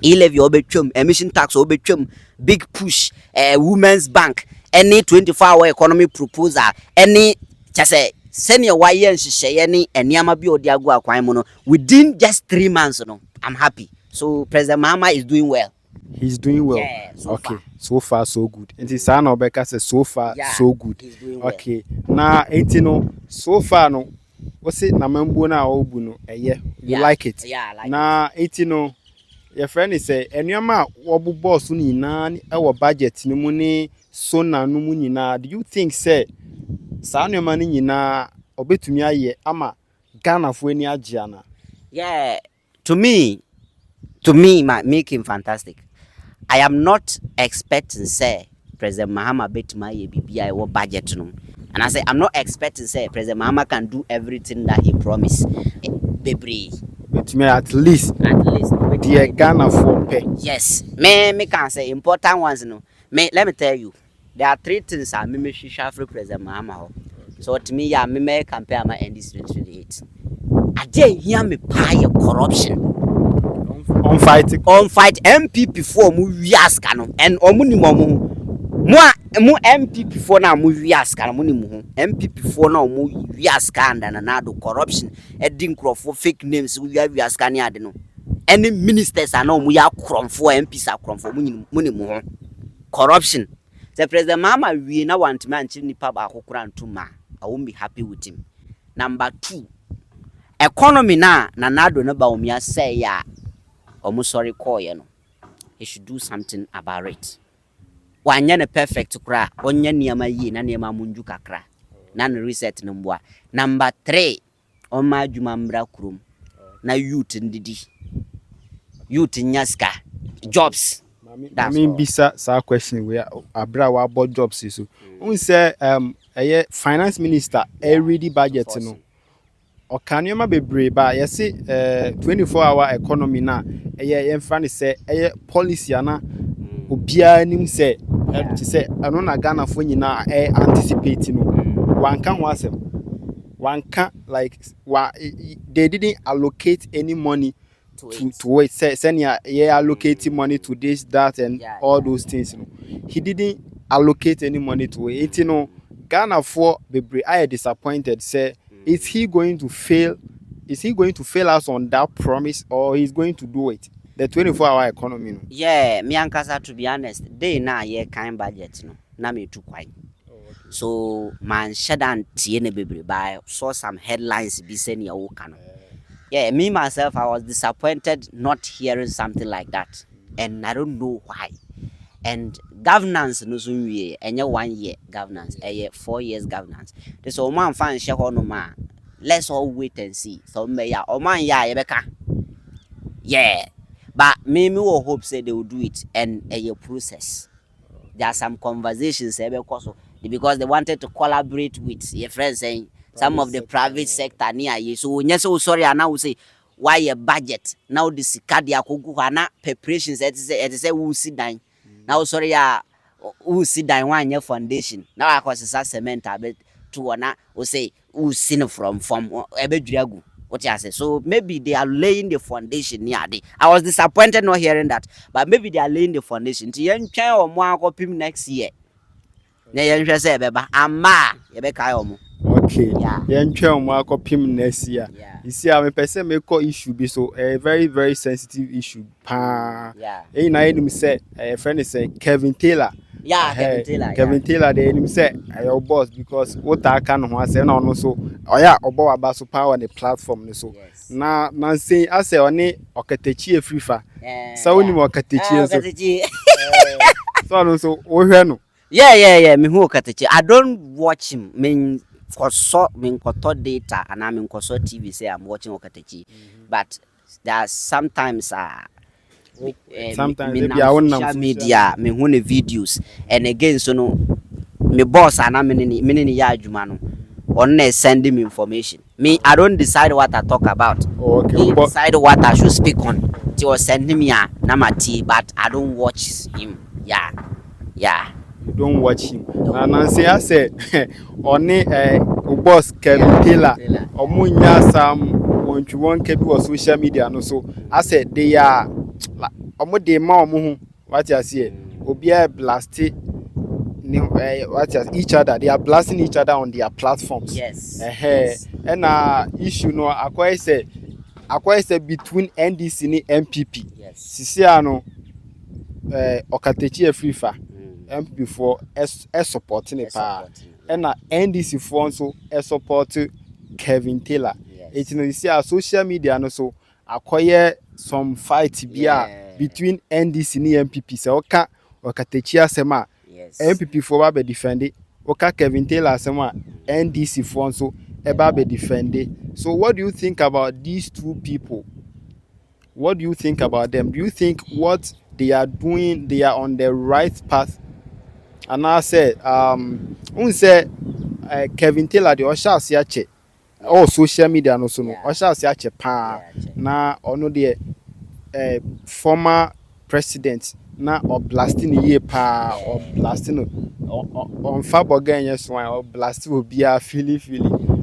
e-levy obechum, emission tax obechum, big push, women's bank, any 24-hour economy proposal, any just say senior YN she any nyama bi odi agu akwan mu no within just 3 months no. I'm happy. So President Mahama is doing well. He's doing well. Yeah, okay. So far so good. And the son of Becca says so far so good. He's doing okay. Now no so far no. What's it na membo na obu no you like it? Yeah, I like na it. No your friend is say enyama obu boss ni na e wo budget ni mu ni so na no mu nyina. Do you think say sa no ma ni nyina obetumi aye ama Ghana fo ani agye na? Yeah, to me make him fantastic. I am not expecting say President Mahama bet my BBI or budget no. And I say I'm not expecting say President Mahama can do everything that he promised. Baby, but me at least the Ghana for pay. Yes, me can say important ones no. Let me tell you, there are 3 things I me shisha for President Mahama. So to me, yeah, me compare my NDC 2028. I dare hear me pay corruption. on fight MPP for mu wiaska no and omuni mo mu MPP for na mu wiaska no muni mu MPP for na mu wiaska and na do corruption edin crofo fake names wiaska ne ade no any ministers are no mu ya kromfo MPs are kromfo muni mu corruption. The president mama we na want man chi nipa ba akokora ntuma I won't be happy with him. Number 2, economy na do no ba omia say ya almost sorry call you know. He should do something about it. Wanya ne perfect kra, onya niama yi na niama munju kakra. Na no reset no mboa. Number 3, oma adwuma mbra krom. Na youth ndidi. Youth nyaska jobs. I mean bisa sa question we abra wa about jobs so. Un say finance minister already budget no. Okanyoma bebre ba yesi 24-hour economy na yemfa ne say policy ana obia nim say say ano na Ghana fo nyina anticipate no wanka ho asem wanka like they didn't allocate any money to it say allocating money to this that and all those things you know. He didn't allocate any money to it you know. Ghana for bebre I disappointed say is he going to fail us on that promise or he's going to do it the 24-hour economy no? Yeah, me ankasa to be honest they na ye kind budget no na me too quite. So man shadan tie ne bebre by saw some headlines be saying ya woka no. Yeah, me myself I was disappointed not hearing something like that and I don't know why. And governance no so wie enye 1 year governance 4 years governance. This o man fan share ho no ma. Let's all wait and see. So me ya o man ya ye beka. Yeah. But me will hope say they will do it and a process. There are some conversations because they wanted to collaborate with your friends saying some of the private sector near you. So yes, so sorry, and now we say why a budget now this cardia kuguana preparations it is a who sit down. Now sorry who sit down 1 year foundation. Now I cause a cement a bit to one we say who sin from ebedriagu. What you say? So maybe they are laying the foundation near the. I was disappointed not hearing that, but maybe they are laying the foundation. To young child or more copy next year. Okay. Yeah. Young child more copy next year. Yeah. You see, I'm a person make issue be so a very very sensitive issue. Yeah. Hey, na him say a friend is say Kevin Taylor. Yeah, Kevin Taylor. Kevin Taylor, the him say your boss because what I can want say no so. Oh yeah, about so power on the platform so. Yes. Na say I say only Okatakyie Afrifa. So only Okatakyie so. So oh no. Yeah. Me who Okatakyie. I don't watch him. Me koso data and I mean koso TV say I'm watching Okatakyie. But there are sometimes sometimes me social media me who videos and again so no me boss and I'm in ya adwuma no on sending me information. Me I don't decide what I talk about. Okay. He decide what I should speak on. He was sending me a namati but I don't watch him. Yeah. You don't watch him. And I say only boss Kevin Taylor omunya some one kebi or social media no so I said they are de ma omo what you say obi a blast each other. They are blasting each other on their platforms. Yes. And issue no akwa say between NDC and MPP. Yes. Sisi ano Okatakyie Afrifa MPP for supporting the power. And NDC for also support Kevin Taylor. It you see our social media no so acquire some fight between NDC and MPP. So Okatakyie asema MPP for be defend Oka Kevin Taylor asema NDC for so be defend. So what do you think about these two people? What do you think about them? Do you think what they are doing they are on the right path? And I said say Kevin Taylor the Osha Siache social media no so no Osha Siache pa na ono the former president na or blasting ye pa or blasting on Faboga yes one or blasting will be a feely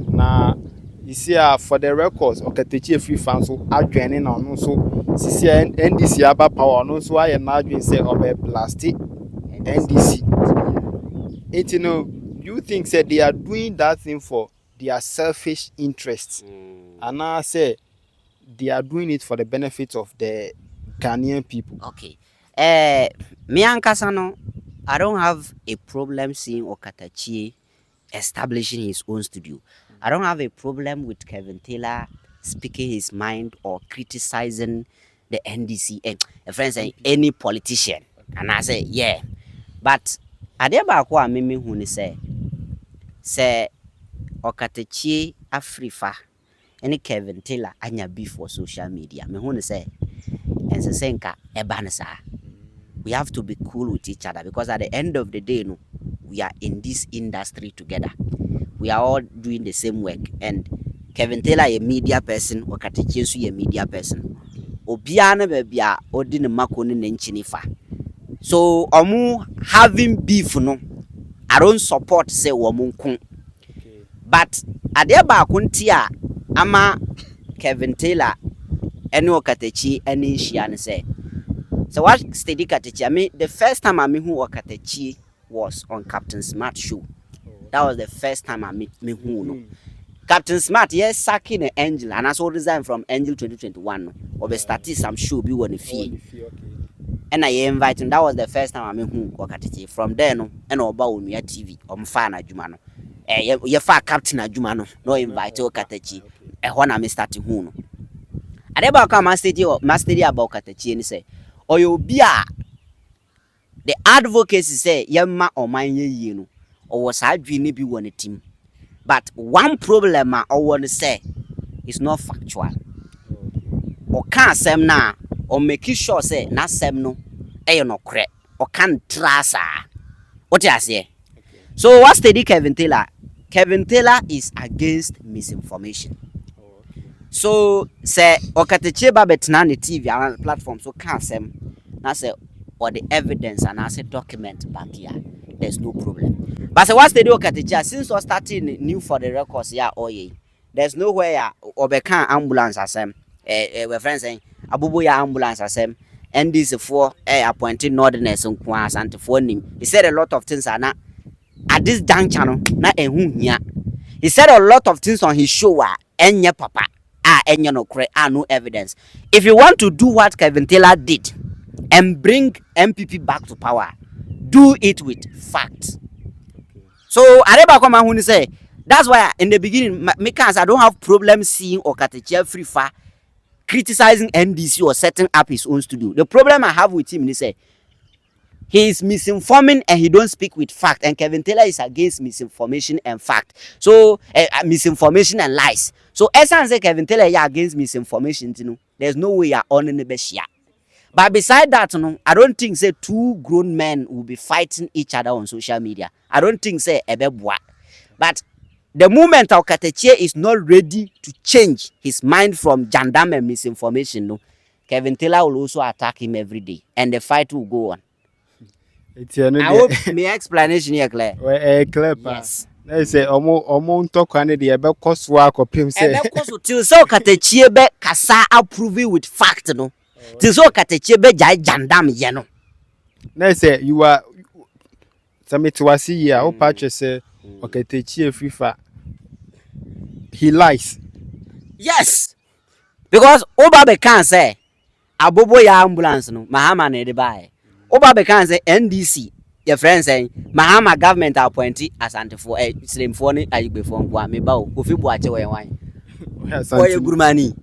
na you see for the records Okatakyie Afrifa so adwene na no so sisi NDC aba power no so aye na adwene say obe plastic NDC. It, you know, you think that they are doing that thing for their selfish interests, and I say they are doing it for the benefit of the Ghanaian people. Okay. Me ankasa no, I don't have a problem seeing Okatakyie establishing his own studio. I don't have a problem with Kevin Taylor speaking his mind or criticizing the NDC and friends and any politician. And I say, yeah. But adeba ko a me hu ni say Okatakyie Afrifa any Kevin Taylor anya beef for social media. Me hu ni say and say nka eba ne saa. We have to be cool with each other because at the end of the day, no, we are in this industry together. We are all doing the same work. And Kevin Taylor a media person, Okatakyie so a media person. Obia na bebia odi ne makoni ne nchinifa. So omu having beef no, I don't support say omu nkun. But ade ba kuntia ama Kevin Taylor eni Okatakyie eni hia ne say. So what steady Okatakyie? I mean, the first time I met who Okatakyie was on Captain Smart show. That was the first time I met who no. Captain Smart, yes, sacking an Angel, and I saw resign from Angel 2021. No, or started some show be one fee. And I invited him. That was the first time I met who Okatakyie. From there, no, and about me at TV. Fan Ajumano. You far Captain Ajumano. No invite Okatakyie. And when I started who no. I never come master about Okatakyie and say. Or you be the advocacy say yamma or mine ye no or was I dream be one team. But one problem I want to say is not factual. Or can't sem na or make sure say na sem no no correct or can't trust what I say. So what's the Kevin Taylor? Kevin Taylor is against misinformation. So say Okatakyie babetna ne TV and platform so can't say na say or the evidence and I say document back here. There's no problem. But say what's the Okatakyie since we starting new for the records yeah there's nowhere obeka ambulance asem we friends saying abubu ya ambulance asem and this for appointed northerners nko asante for nim. He said a lot of things are not at this juncture no na ehun hia. He said a lot of things on his show enye papa no evidence. If you want to do what Kevin Taylor did and bring MPP back to power, do it with facts. So Areba Kwama Huni say that's why in the beginning because I don't have problem seeing Okatakyie Afrifa criticizing NDC or setting up his own studio. The problem I have with him is say he is misinforming and he don't speak with fact. And Kevin Taylor is against misinformation and fact. So misinformation and lies. So as I say Kevin Taylor is against misinformation, you know, there's no way you're on the best share. But beside that, you know, I don't think say two grown men will be fighting each other on social media. I don't think say ebebwa. But the moment Okatakyie is not ready to change his mind from jandam and misinformation, no, Kevin Taylor will also attack him every day, and the fight will go on. I hope my explanation here clear. Clear. Yes. They say omo talk ane the ebe koso akopim say. Ebe koso till so Okatakyie be kasa approve with fact no. Till so Okatakyie be jai jandam ye no. They say you are Samit wasi here. O patch say Okatakyie Afrifa. He lies. Yes. Because Oba be can say abobo ya ambulance no Mahama na de buy. Oba be can say NDC your friend saying Mahama government appointee asante for slim for ni ayigbe for nko me ba o Kofi Buachi we wan. Oye Gurumani.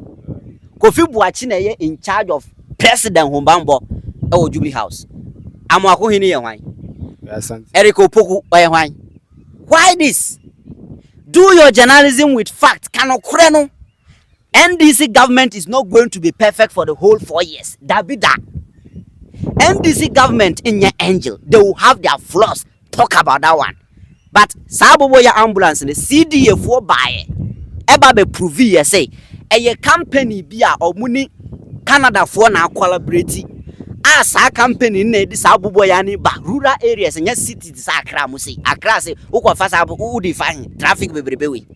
Kofi Buachi na ye in charge of President Humbambo e Jubilee House. Amwako hini ye wan. Eriko Poku oye wan. Why this? Do your journalism with fact. Kanokure no. NDC government is not going to be perfect for the whole 4 years. That be that. NDC government in your angel, they will have their flaws. Talk about that one. But Sabobo ya ambulance in the CDA 4 buy eba be prove ye say a company bia or muni Canada for na collaborate. As a company in this Sabobo ya ni ba rural areas and yes cities Accra musi. Accra say uko fast abo u define traffic be.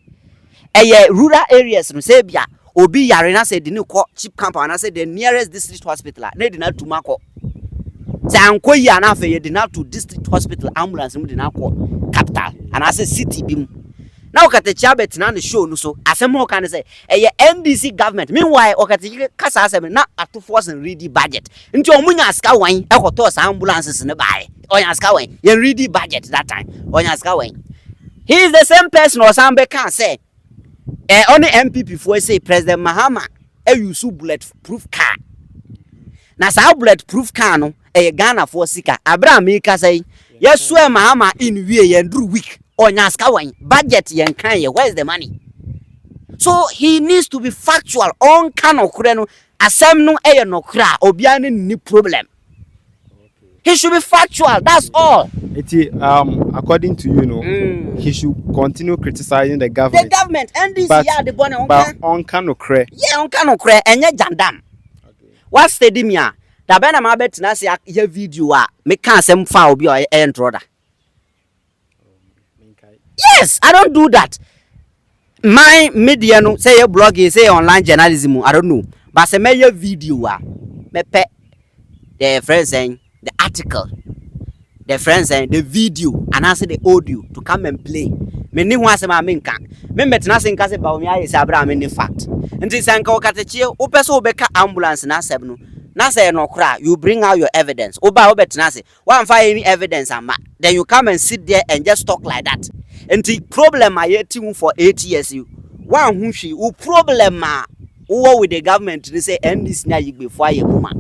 rural areas no say bia obi yare na say de ne ko cheap camp na say the nearest district hospital na de na tuma ko say anko yi na fa ye de na to district hospital ambulance mu de na ko capital and say city bi mu na Okatakyie abetina ne show no so asem ho kan say NDC government meanwhile Okatakyie kasa asem na atofo sen ready budget nti omunya aska wan ekoto sa ambulances ne bae onya aska wan ye ready budget that time onya aska wan he is the same person or somebody can say only MPP for say President Mahama use bulletproof car na sa bulletproof car no Ghana for sika Abraham ka say yes swear Mahama in wie ye ndru week onya aska wan budget yen kan ye where is the money so he needs to be factual on kan okure no asem no no kra obia ni problem. He should be factual. That's all. According to he should continue criticizing the government. The government, NDC, yeah, the bonnet on canocre. Yeah, on canocre, and yet jandam. What stadium ya? The Bena Mabet Nasi a video, me can't send foul be your end brother. Yes, I don't do that. My media no say a blogging, say online journalism, I don't know. But say me video, me pet the friends saying. The article, the friends and the video, and answer the audio to come and play. Me ni wase ma me nka. Me metena se nka se ba omi aye se Abraham ni fact. Nti se nka Okatakyie opeso obeka ambulance na asem no. Na say no kra, you bring out your evidence. Oba obetena se, wan fa any evidence ama. Then you come and sit there and just talk like that. Nti problem aye ti for 8 years you. Wan hu hwi, u problem ma wo with the government they say end this na yigbe for aye muma.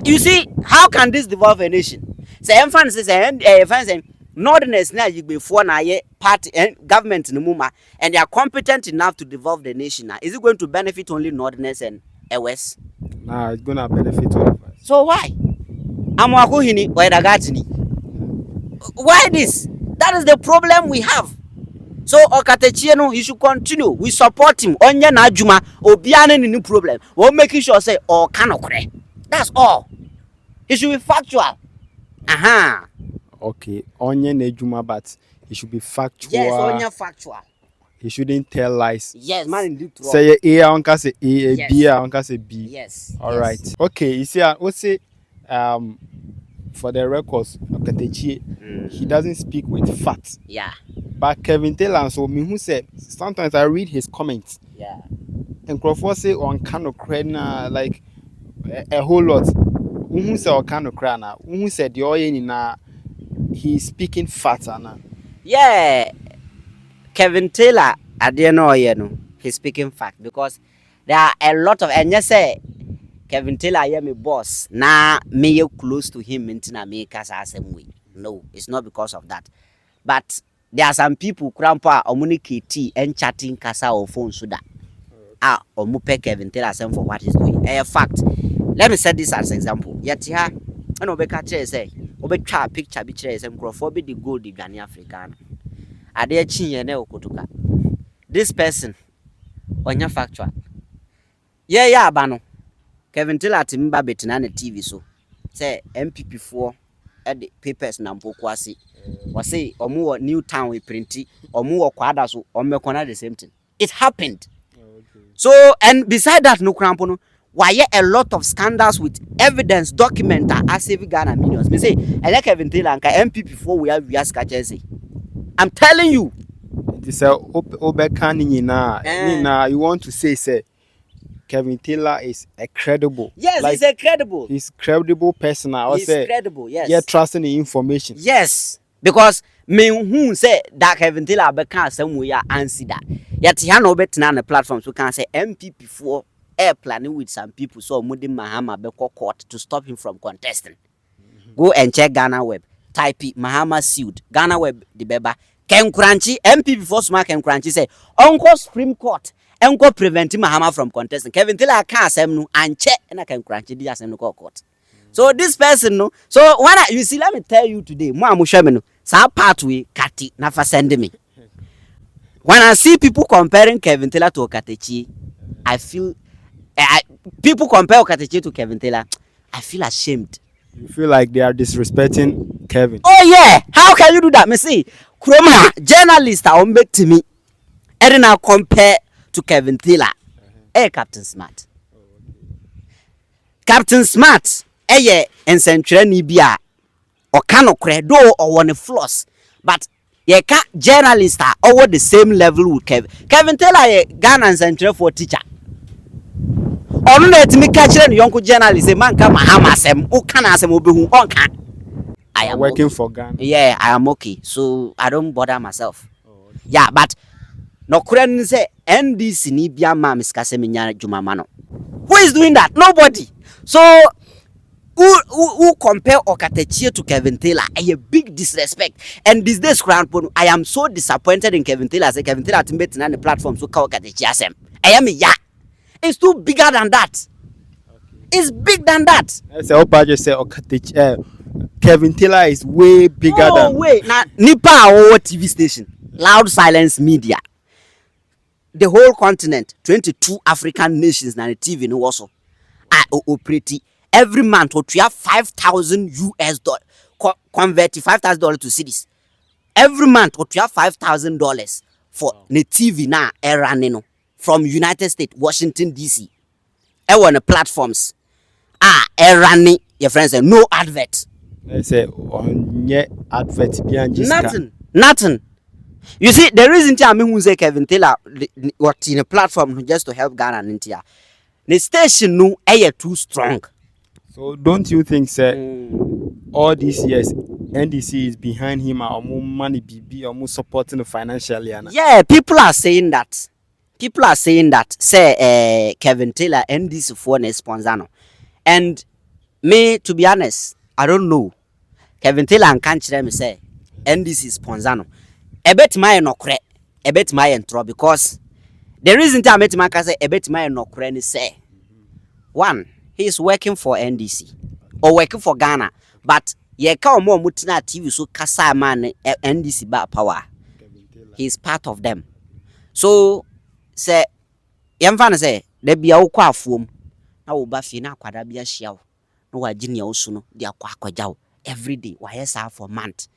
You see, how can this devolve a nation? Say, emphasis and northerners now you before na party and government in the Muma, and they are competent enough to devolve the nation. Now, is it going to benefit only northerners and west? Nah, it's gonna benefit all of us. So why? Amwakuhini or Dagatini? Why this? That is the problem we have. So Okatakyie no, he should continue. We support him. Onya na adwuma, obiane ni problem. We'll make sure say all canokre. That's all. He should be factual. Okay. Onye nejuma, but he should be factual. Yes, onye factual. He shouldn't tell lies. Yes, man in deep say A, onka say A, yes. B, onka say B. Yes. All right. Okay, you see, what's say for the records, Okatakyie, he doesn't speak with facts. Yeah. But Kevin Taylor, so me who said sometimes I read his comments. Yeah. And Crawford say on kind of like a whole lot. Who said or kind of crana? Who said the oil he's speaking fatter now? Yeah, Kevin Taylor, I didn't know he's speaking fact because there are a lot of and yes say Kevin Taylor I am a boss. Now me you close to him into America same way. No, it's not because of that. But there are some people grandpa communicate and chatting kasa or phone so that or mupe Kevin Taylor same for what he's doing. A fact. Let me set this as an example. Yet here, I know Bekatche say, Obeka picture be chase and Crawford be the gold the Ghana African. Are there chin and Okotuka? This person on your factual. Yeah, Bano. Kevin Taylor Timba Betinane TV so say MPP4 at the papers Nampo Kwasi. Was say or more new town we printy or more quadras or Mekona the same thing. It happened. So and beside that no crampono. Why a lot of scandals with evidence document as if Ghana millions. Me say, I like Kevin Taylor and MPP4 we have Jersey. I'm telling you. This Obekani you want to say Kevin Taylor is a credible. Yes, like, he's a credible. He's credible person. He's credible, yes. Yeah, trusting the information. Yes. Because me who say that Kevin Taylor Bekan somewhere answer that. Yet he no better on the platforms we can say MPP4 air planning with some people so Mudi Mahama Beko court to stop him from contesting. Go and check Ghana Web. Type it Mahama sued. Ghana Web the beba. Ken Crunchy MP before Smart Ken Crunchy say Uncle Supreme Court Uncle preventing Mahama from contesting. Kevin Taylor can't say no and check and I can Crunchy the assembly court. So this person no. So when you see, let me tell you today, Muamushameno, sa pathway Kati Nafa send me. When I see people comparing Kevin Taylor to Okatakyie, I feel people compare Okatakyie to Kevin Taylor, I feel ashamed. You feel like they are disrespecting Kevin? Oh yeah, how can you do that? Me see, Kroma journalists are back to me. And now compare to Kevin Taylor. Captain Smart. Captain Smart, and Central Nibia, or cano credo or one floss. But ye can't journalist are over the same level with Kevin. Kevin Taylor, Ghana and Central for teacher. Or let me catch a young journalist, a man come Hamasem, who can ask him who can. I am working okay. for Ghana. Yeah, I am okay. So I don't bother myself. Yeah, but no Korean say NDC ni bia ma miskase menya jumamano. Who is doing that? Nobody. So who compare Okatakyie to Kevin Taylor? A big disrespect. And this days I am so disappointed in Kevin Taylor. Say Kevin Taylor to meet on the platform so call Okatakyie asem. I am It's too bigger than that. It's big than that. So Opa say Okatakyie Kevin Taylor is way bigger than. Oh wait, now Nipa our TV station, Loud Silence Media. The whole continent, 22 African nations, na the TV no also. I operate every month. We have $5,000 convert $5,000 to cedis. Every month we have $5,000 for the TV now running from United States, Washington DC. On the platforms. Running your friends say no advert. They say on advert behind nothing. You see, the reason I mean who say Kevin Taylor what in a platform just to help Ghana and India. The station no air too strong. So don't you think, sir, all these years NDC is behind him or more money BB or more supporting the financially? Yeah, people are saying that. Say Kevin Taylor NDC for a sponsor. And me, to be honest, I don't know. Kevin Taylor and can't me say NDC sponsor. A bet my no cre, a bet my entro because the reason I met my say a bet my no cre say one, he is working for NDC or working for Ghana, but ye ka more mutina TV so kasa man NDC ba power. He is part of them. So say yamfa say there be a ukwa afuom na wo ba fi na akwada bia hia wo no wa ginia wo so no dia kwa akwaja wo every day wa yes for month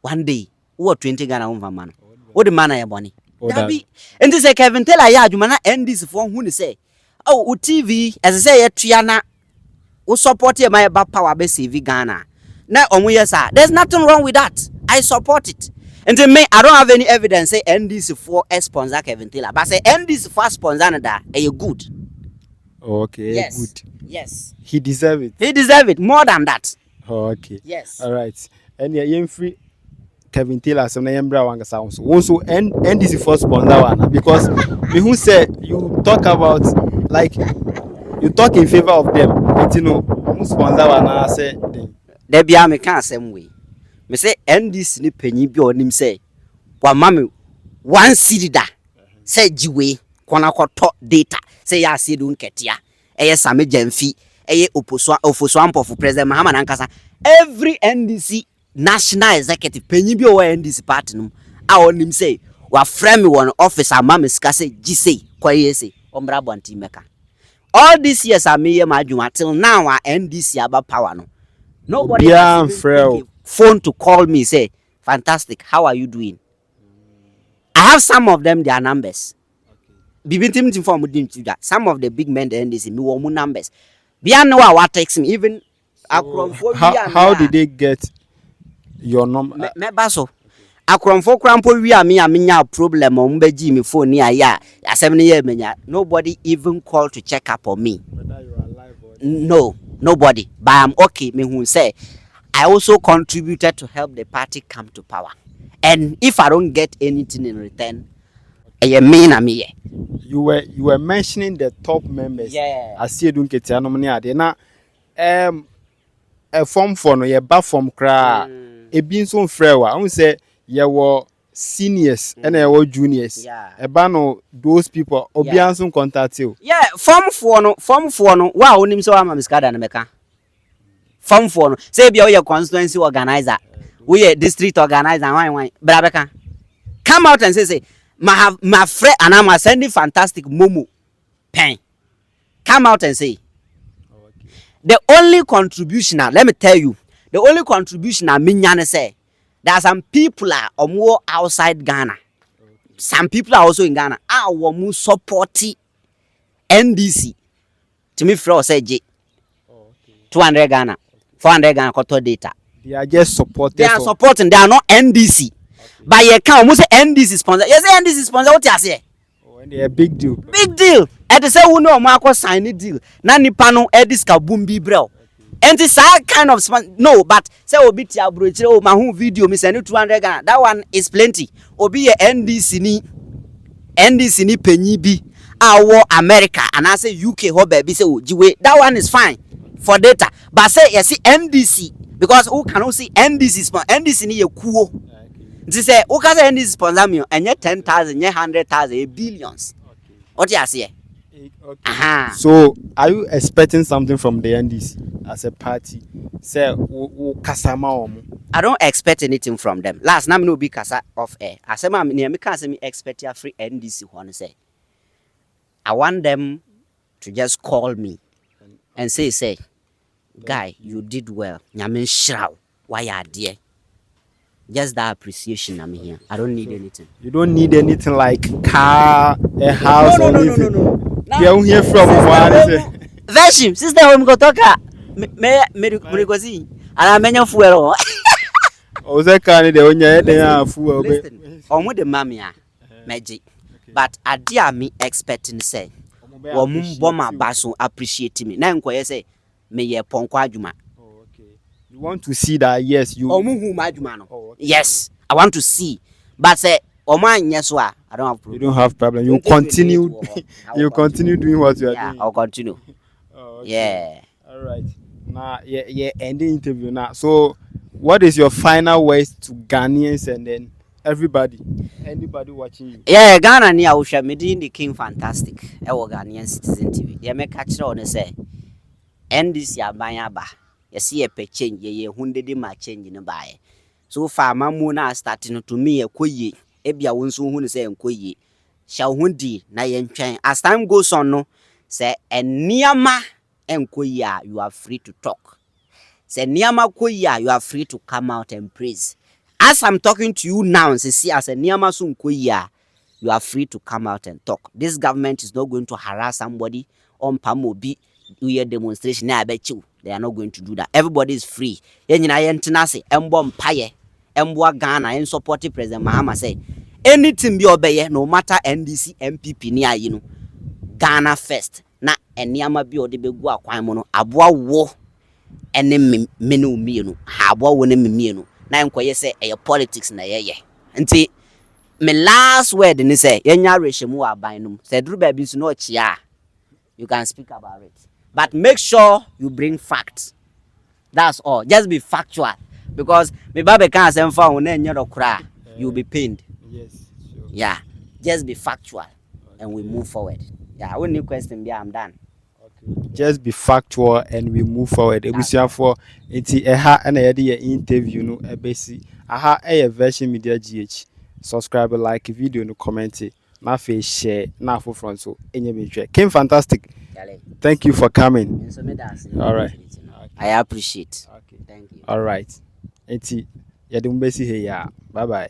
one day wo 20 Ghana wo man wo the man ya boni dabi enti say Kevin Taylor ya adwuma na NDC for hu ni say oh TV as say yetua na wo support ye my ba power be save Ghana na omo yes there's nothing wrong with that. I support it. And to me, I don't have any evidence say NDC for sponsor Kevin Taylor, but say NDC for sponsor that are good. Okay, yes. Good. Yes. He deserve it. He deserve it more than that. Okay. Yes. All right. And yeah, free Kevin Taylor some na yembra wanga sound. So NDC for sponsor one because me who say you talk about like you talk in favor of them, but you know who sponsor one I say there be am can same way. Me say NDC ni panyi bi onim say wa mame one city da say jiwe kona koto data say ya see dun ketia eye same jamfi eye ofoso ampo for president Mahama nankasa every NDC national executive panyi bi o NDC party no a onim say wa frame one office amame ska say ji say kwaye say ombra bonti meka all these years ameye madwuma till now NDC aba power no nobody has phone to call me say fantastic how are you doing. I have some of them their numbers. Some of the big men the NDC me want numbers. Beyond what text me even how did they get your number? Me baso akromfo krampo wi a me nya problem o mbeji me phone ni aya asem ne ye menya nobody even call to check up on me. Whether you are alive or no nobody but I'm okay me who say I also contributed to help the party come to power. And if I don't get anything in return, you were mentioning the top members. Yeah. I see you don't get nominee. Na a form for no ye ba form kra. E bin so frewa. I won't say ye were seniors and ye were juniors. Yeah. E ba no those people obian so contact you. Yeah, form for no. Wa onim so ama miskada na meka. Form for no. Say be your constituency organizer. We a district organizer. Why? Brabeka. Come out and say my friend and I'm sending fantastic momo pen. Come out and say. Okay. The only contribution, let me tell you, the only contribution I mean say there are some people are more outside Ghana some people are also in Ghana. Our mu supporti NDC. To me, for say J. 200 Ghana, 400 Ghana koto data. They are just supporters. They are supporting. They are not NDC. Okay. But you can't almost say NDC sponsor. You say NDC sponsor. What you say? Oh, and they are big deal. Big deal. At the same time, we know Marco sign a deal. Nani pano edis kabumbi bro. And this kind of no, but say obi tia bro. Oh, my whole video me send 200 Ghana. That one is plenty. Obi a NDC ni penny bi. Our America and I say UK ho baby say ojiwe. That one is fine for data. But say you see NDC because who cannot see NDC sponsor. NDC ni ye kuo. This say who can say NDC sponsor me and yet 10,000, yet 100,000, billions. What you say? Okay. So, are you expecting something from the NDC as a party? Say, I don't expect anything from them. Last time no be kasa off air. I say, "Ma'am, me can't say me expect a free NDC." One say, I want them to just call me and say, guy, you did well. Nyamin shroud. Why are there? Just that appreciation. I'm here. I don't need anything. You don't need anything like car, a house, no, or anything. You hear from one. Version, sister, I'm going to talk. Me go see. And I mention fuel. Oh, that kind of the only idea fuel. Omo the mamia magic. But I dear me expecting say, Bomber Basso appreciate me. Now, say, me ye ponqua juma. You want to see that? Yes, you. Yes, I want to see. But say, oh man, yes, I don't have problem. You don't have problem. You continue. You continue doing what you are doing. I'll continue. Okay. Yeah. All right. Now, yeah, ending interview now. So, what is your final words to Ghanaians and then anybody watching you? Yeah, Ghana ni Ausha Medin the King Fantastic. Ewo Ghanaian Citizen TV. Yeah, me catch on say. NDC abanyaba. You see a pay change, ye hunde de ma change in a buy. So far, Mamuna starting to me a quay, Ebia won't soon say and quay. Shall hundi na yen chain. As time goes on, no, say, and Niama and quaya, you are free to talk. Say, Niama quaya, you are free to come out and praise. As I'm talking to you now, say, as a Niama soon quaya, you are free to come out and talk. This government is not going to harass somebody on Pamobi. Do your demonstration, I bet you they are not going to do that. Everybody is free. Yenina yentinase, embo mpaye, embo Ghana, and support President Mahama say anything be obey, no matter NDC, MPP, near you know, Ghana first. Na eniama bi ode begu akwan mo no aboa wo ene menu mienu ha aboa wo ne mienu na enkoye say e politics na ye nti me last word ni say yenya rehemu aban no say duru ba bi so no chia you can speak about it. But make sure you bring facts. That's all. Just be factual. Because me babe can say for when you cry, you'll be pained. Yes, sure. Yeah. Just be factual and we move forward. Yeah, when new question be I'm done. Okay. Just be factual and we move forward. Ebusia for enti eha na ye de interview no ebesi. Aha a version media GH. Subscribe, like video no comment. Na face share na for front so enye be hwe. Came fantastic. Thank you for coming. All right. I appreciate. Okay. Thank you. All right. Enti, ya de mbesi he ya. Bye bye.